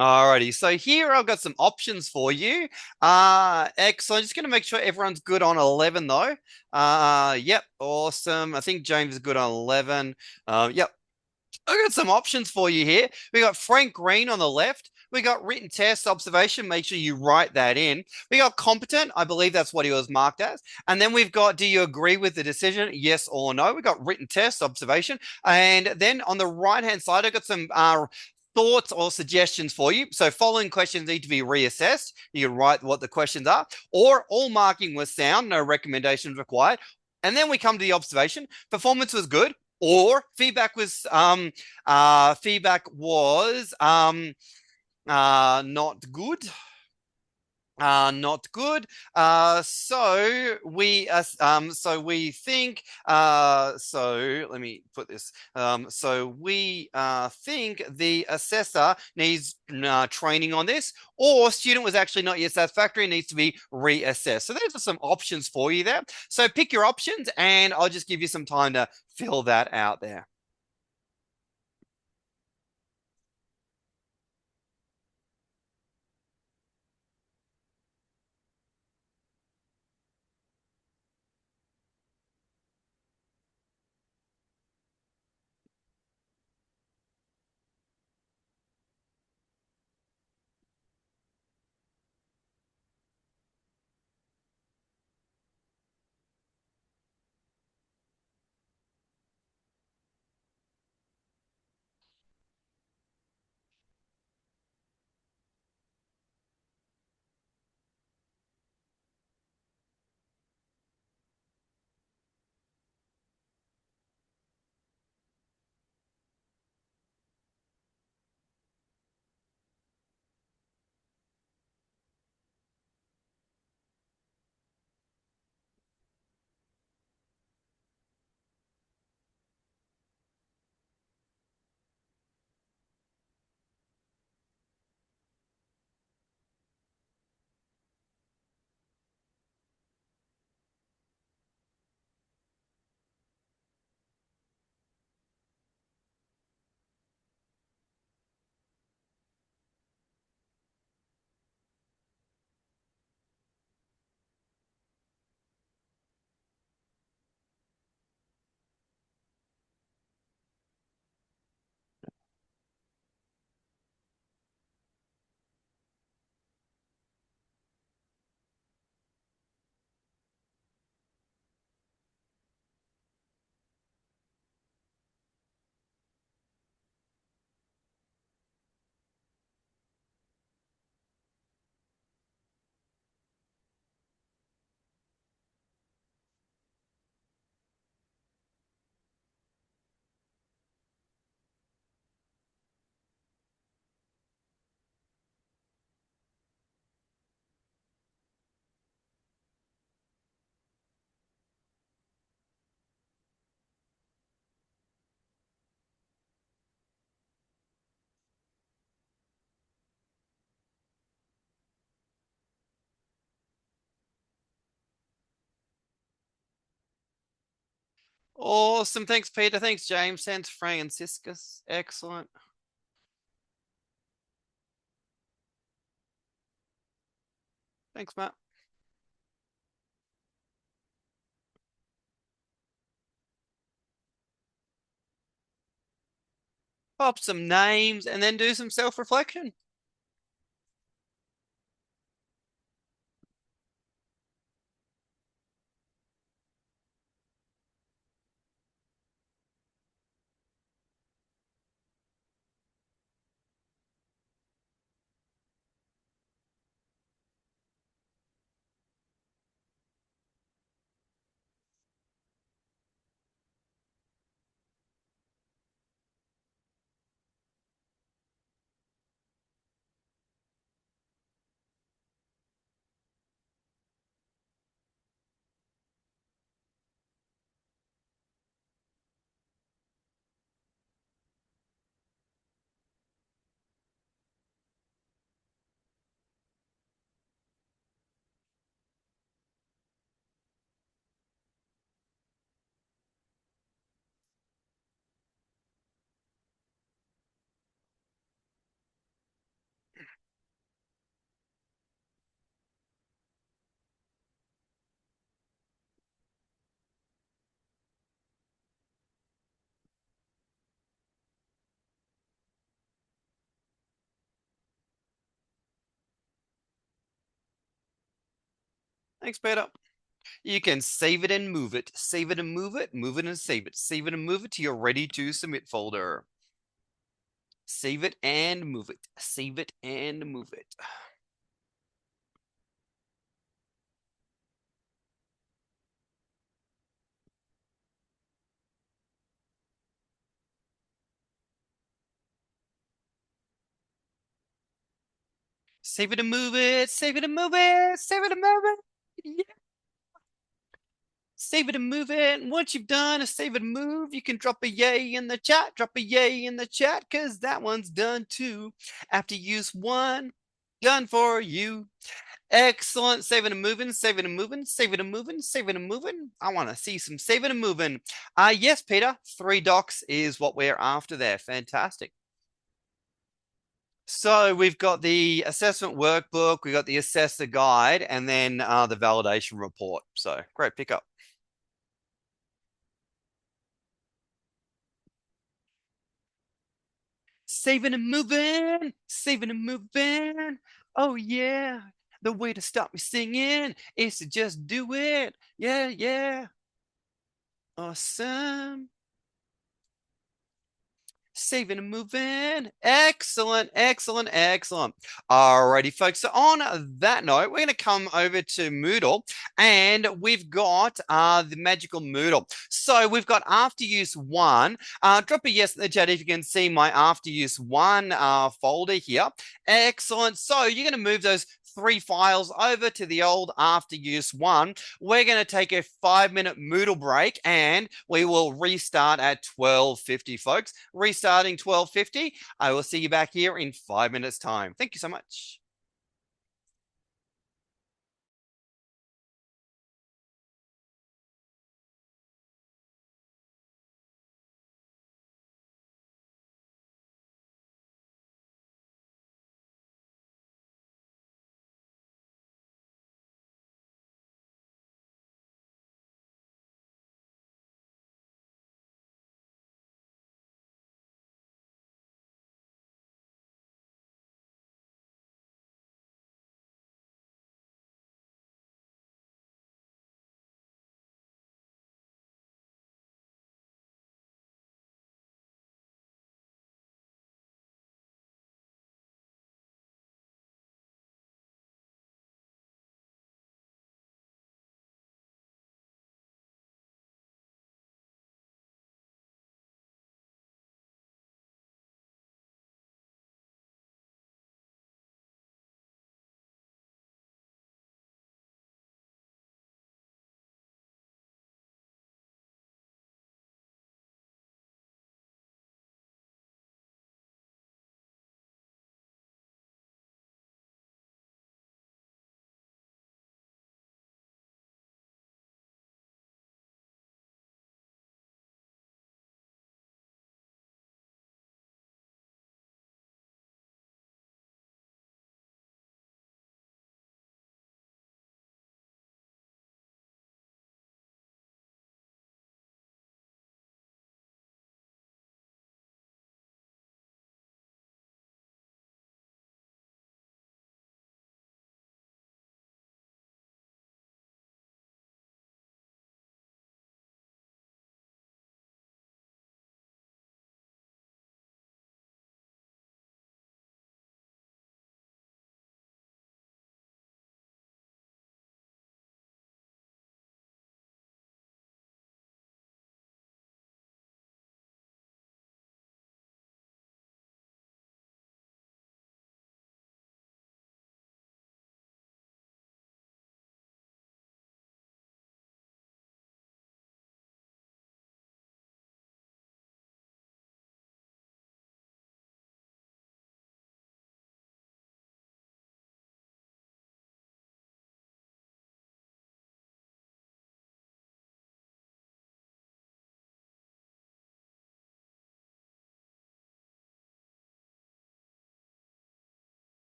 Alrighty, so here I've got some options for you. Excellent. Just going to make sure everyone's good on 11 though. Yep, awesome. I think James is good on 11. Yep, I got some options for you here. We got Frank Green on the left. We got written test observation. Make sure you write that in. We got competent. I believe that's what he was marked as. And then we've got, do you agree with the decision? Yes or no. We got written test observation. And then on the right hand side, I got some thoughts or suggestions for you. So following questions need to be reassessed. You can write what the questions are, or all marking was sound, no recommendations required. And then we come to the observation. Performance was good, or feedback was not good. Not good. So we think. So let me put this. So we think the assessor needs training on this, or student was actually not yet satisfactory and needs to be reassessed. So those are some options for you there. So pick your options, and I'll just give you some time to fill that out there. Awesome. Thanks, Peter. Thanks, James. Thanks, Franciscus. Excellent. Thanks, Matt. Pop some names and then do some self-reflection. Thanks, Peter. You can save it and move it. Save it and move it. Move it and save it. Save it and move it to your ready to submit folder. Save it and move it. Save it and move it. Save it and move it. Save it and move it. Save it and move it. Yeah. Save it and move it. And once you've done a save and move, you can drop a yay in the chat. Drop a yay in the chat because that one's done too. After use one, done for you. Excellent. Saving and moving, saving and moving, saving and moving, saving and moving. I want to see some saving and moving. Yes, Peter, 3 docs is what we're after there. Fantastic. So we've got the assessment workbook, we've got the assessor guide, and then the validation report. So great pickup. Saving and moving, saving and moving. Oh yeah. The way to stop me singing is to just do it. Yeah, yeah. Awesome. Saving and moving. Excellent, excellent, excellent. Alrighty, folks. So on that note, we're going to come over to Moodle, and we've got the magical Moodle. So we've got after use 1. Drop a yes in the chat if you can see my after use 1 folder here. Excellent. So you're going to move those 3 files over to the old after use 1. We're going to take a 5-minute Moodle break, and we will restart at 12:50, folks. Restarting 12:50. I will see you back here in 5 minutes time. Thank you so much.